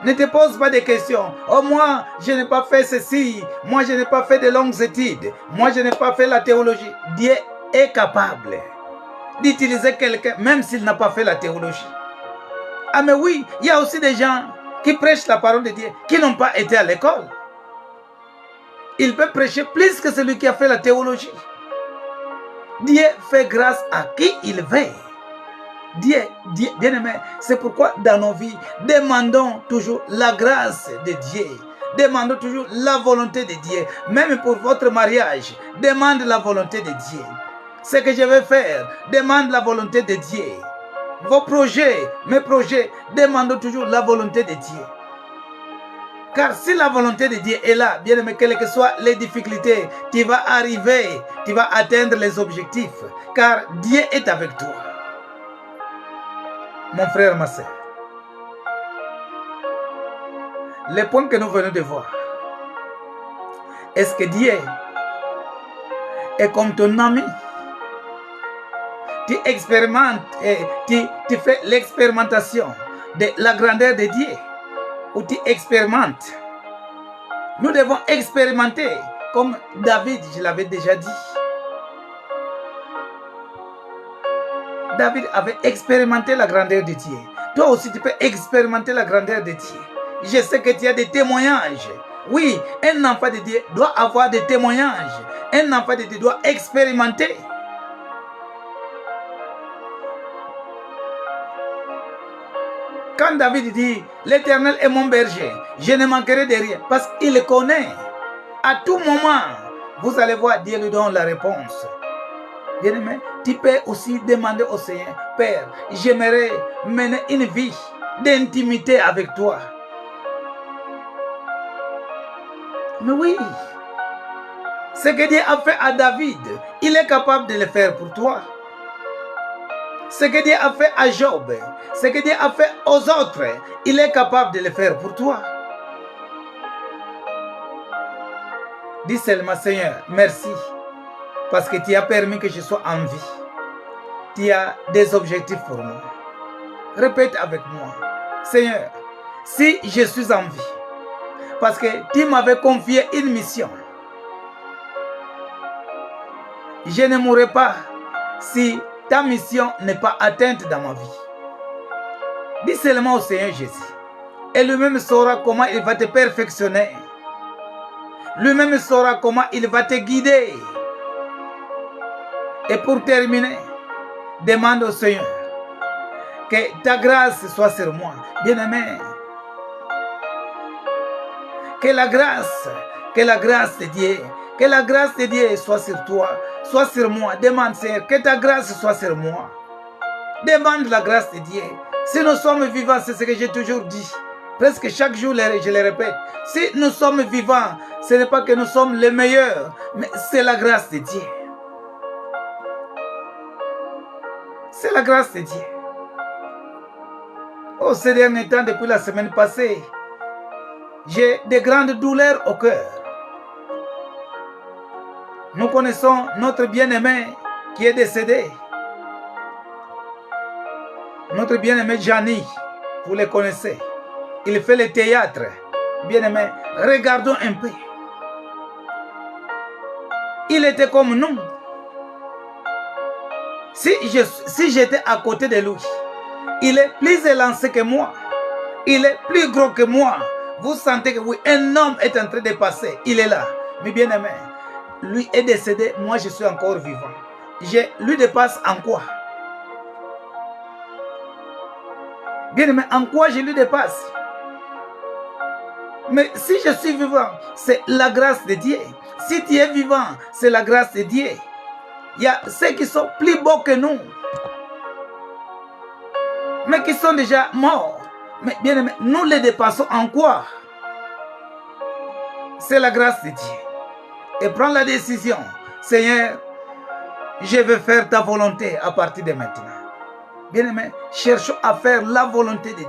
Ne te pose pas de questions. Oh, moi, je n'ai pas fait ceci. Moi, je n'ai pas fait de longues études. Moi, je n'ai pas fait la théologie. Dieu est capable d'utiliser quelqu'un, même s'il n'a pas fait la théologie. Ah, mais oui, il y a aussi des gens qui prêchent la parole de Dieu, qui n'ont pas été à l'école. Il peut prêcher plus que celui qui a fait la théologie. Dieu fait grâce à qui il veut. Dieu, bien-aimé, c'est pourquoi dans nos vies, demandons toujours la grâce de Dieu. Demandons toujours la volonté de Dieu. Même pour votre mariage, demande la volonté de Dieu. Ce que je vais faire, demande la volonté de Dieu. Vos projets, mes projets, demandons toujours la volonté de Dieu. Car si la volonté de Dieu est là, bien aimé, quelles que soient les difficultés, tu vas arriver, tu vas atteindre les objectifs. Car Dieu est avec toi. Mon frère, ma soeur, le point que nous venons de voir, est-ce que Dieu est comme ton ami? Tu expérimentes et tu fais l'expérimentation de la grandeur de Dieu, ou tu expérimentes. Nous devons expérimenter, comme David, je l'avais déjà dit. David avait expérimenté la grandeur de Dieu. Toi aussi, tu peux expérimenter la grandeur de Dieu. Je sais que tu as des témoignages. Oui, un enfant de Dieu doit avoir des témoignages. Un enfant de Dieu doit expérimenter. Quand David dit, l'Éternel est mon berger, je ne manquerai de rien, parce qu'il le connaît. À tout moment, vous allez voir, Dieu lui donne la réponse. Bien-aimé, tu peux aussi demander au Seigneur, Père, j'aimerais mener une vie d'intimité avec toi. Mais oui, ce que Dieu a fait à David, il est capable de le faire pour toi. Ce que Dieu a fait à Job, ce que Dieu a fait aux autres, il est capable de le faire pour toi. Dis seulement, Seigneur, merci. Parce que tu as permis que je sois en vie. Tu as des objectifs pour moi. Répète avec moi. Seigneur, si je suis en vie, parce que tu m'avais confié une mission, je ne mourrai pas si ta mission n'est pas atteinte dans ma vie. Dis seulement au Seigneur Jésus. Et lui-même saura comment il va te perfectionner. Lui-même saura comment il va te guider. Et pour terminer, demande au Seigneur que ta grâce soit sur moi. Bien-aimé, que la grâce de Dieu, que la grâce de Dieu soit sur toi, soit sur moi. Demande, Seigneur, que ta grâce soit sur moi. Demande la grâce de Dieu. Si nous sommes vivants, c'est ce que j'ai toujours dit. Presque chaque jour, je le répète. Si nous sommes vivants, ce n'est pas que nous sommes les meilleurs, mais c'est la grâce de Dieu. C'est la grâce de Dieu. Oh, ces derniers temps, depuis la semaine passée, j'ai de grandes douleurs au cœur. Nous connaissons notre bien-aimé qui est décédé. Notre bien-aimé Gianni, vous le connaissez. Il fait le théâtre. Bien-aimé, regardons un peu. Il était comme nous. Si j'étais à côté de lui, il est plus élancé que moi. Il est plus gros que moi. Vous sentez que oui, un homme est en train de passer. Il est là. Mais bien aimé, lui est décédé. Moi, je suis encore vivant. Je lui dépasse en quoi? Bien aimé, en quoi je lui dépasse? Mais si je suis vivant, c'est la grâce de Dieu. Si tu es vivant, c'est la grâce de Dieu. Il y a ceux qui sont plus beaux que nous, mais qui sont déjà morts. Mais bien aimé, nous les dépassons en quoi? C'est la grâce de Dieu. Et prends la décision. Seigneur, je vais faire ta volonté à partir de maintenant. Bien aimé, cherchons à faire la volonté de Dieu.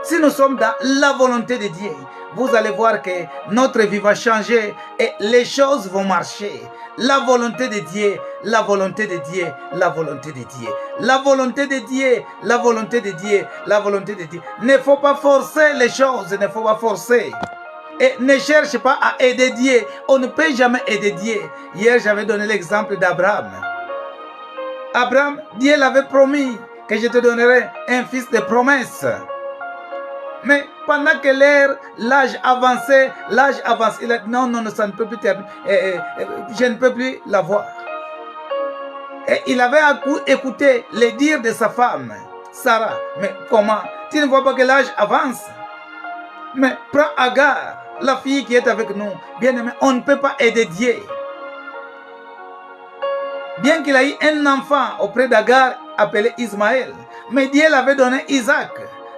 Si nous sommes dans la volonté de Dieu, vous allez voir que notre vie va changer et les choses vont marcher. La volonté de Dieu, la volonté de Dieu, la volonté de Dieu. La volonté de Dieu, la volonté de Dieu, la volonté de Dieu. Ne faut pas forcer les choses, il ne faut pas forcer. Et ne cherche pas à aider Dieu. On ne peut jamais aider Dieu. Hier, j'avais donné l'exemple d'Abraham. Abraham, Dieu l'avait promis que je te donnerai un fils de promesse. Mais pendant que l'âge avançait, il a dit non, non, ça ne peut plus terminer. Je ne peux plus l'avoir. Et il avait écouté les dires de sa femme, Sarah. Mais comment? Tu ne vois pas que l'âge avance? Mais prends Agar, la fille qui est avec nous. Bien aimé, on ne peut pas aider Dieu. Bien qu'il ait eu un enfant auprès d'Agar appelé Ismaël, mais Dieu l'avait donné Isaac,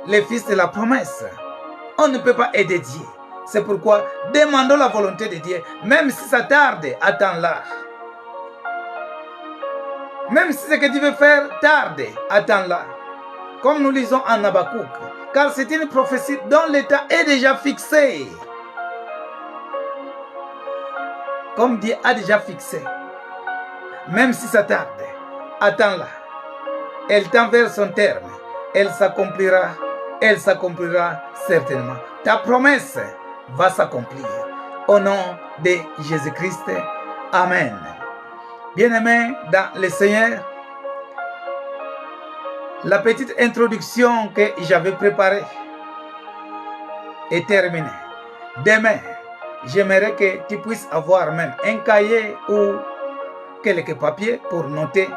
le fils de la promesse. On ne peut pas aider Dieu. C'est pourquoi demandons la volonté de Dieu. Même si ça tarde, attends-la. Même si ce que tu veux faire tarde, attends-la. Comme nous lisons en Habakkuk. Car c'est une prophétie dont l'état est déjà fixé. Comme Dieu a déjà fixé. Même si ça tarde, attends-la. Elle tend vers son terme. Elle s'accomplira certainement. Ta promesse va s'accomplir. Au nom de Jésus-Christ. Amen. Bien-aimés dans le Seigneur, la petite introduction que j'avais préparée est terminée. Demain, j'aimerais que tu puisses avoir même un cahier ou quelques papiers pour noter,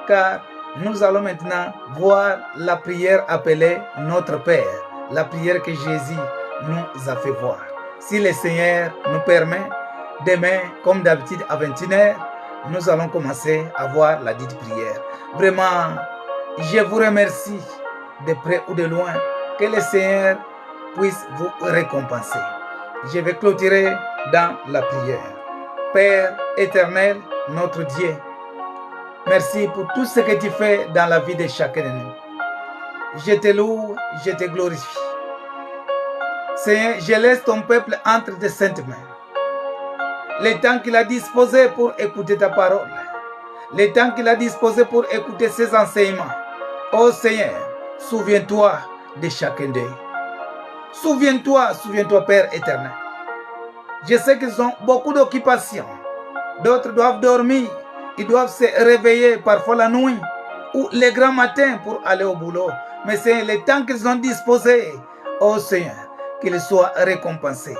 car nous allons maintenant voir la prière appelée Notre Père, la prière que Jésus nous a fait voir. Si le Seigneur nous permet, demain, comme d'habitude à 21h, nous allons commencer à voir la dite prière. Vraiment, je vous remercie de près ou de loin, que le Seigneur puisse vous récompenser. Je vais clôturer dans la prière. Père éternel, notre Dieu, merci pour tout ce que tu fais dans la vie de chacun de nous. Je te loue, je te glorifie. Seigneur, je laisse ton peuple entre tes saintes mains. Le temps qu'il a disposé pour écouter ta parole. Le temps qu'il a disposé pour écouter ses enseignements. Oh Seigneur, souviens-toi de chacun d'eux. Souviens-toi, Père éternel. Je sais qu'ils ont beaucoup d'occupations. D'autres doivent dormir. Ils doivent se réveiller parfois la nuit ou le grand matin pour aller au boulot. Mais c'est le temps qu'ils ont disposé. Oh Seigneur, qu'ils soient récompensés.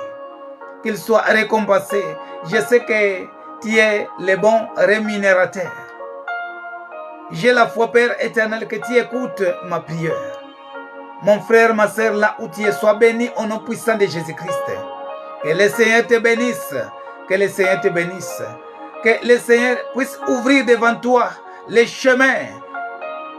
Qu'ils soient récompensés. Je sais que tu es le bon rémunérateur. J'ai la foi, Père éternel, que tu écoutes ma prière. Mon frère, ma soeur, là où tu es, sois béni au nom puissant de Jésus-Christ. Que le Seigneur te bénisse. Que le Seigneur te bénisse. Que le Seigneur puisse ouvrir devant toi les chemins.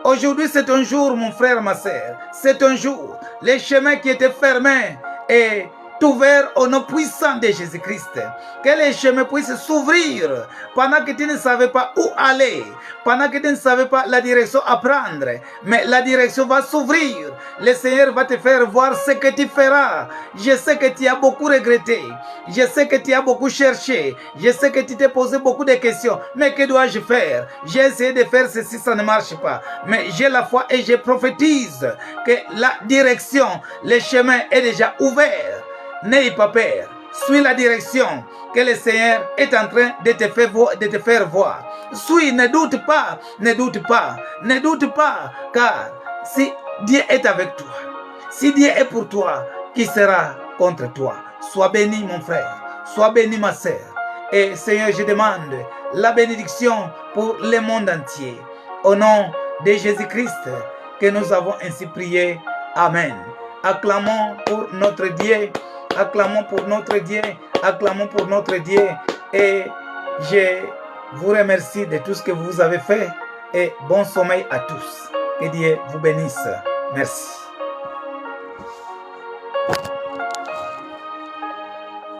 Aujourd'hui, c'est un jour, mon frère, ma soeur. C'est un jour. Les chemins qui étaient fermés et ouvert au nom puissant de Jésus-Christ. Que les chemins puissent s'ouvrir pendant que tu ne savais pas où aller, pendant que tu ne savais pas la direction à prendre. Mais la direction va s'ouvrir. Le Seigneur va te faire voir ce que tu feras. Je sais que tu as beaucoup regretté. Je sais que tu as beaucoup cherché. Je sais que tu t'es posé beaucoup de questions. Mais que dois-je faire? J'ai essayé de faire ceci, ça ne marche pas. Mais j'ai la foi et je prophétise que la direction, le chemin est déjà ouvert. N'ayez pas peur. Suis la direction que le Seigneur est en train de te faire voir. Suis, ne doute pas, ne doute pas, ne doute pas, car si Dieu est avec toi, si Dieu est pour toi, qui sera contre toi? Sois béni mon frère, sois béni ma sœur. Et Seigneur, je demande la bénédiction pour le monde entier. Au nom de Jésus-Christ que nous avons ainsi prié. Amen. Acclamons pour notre Dieu. Acclamons pour notre Dieu, acclamons pour notre Dieu. Et je vous remercie de tout ce que vous avez fait. Et bon sommeil à tous. Que Dieu vous bénisse. Merci.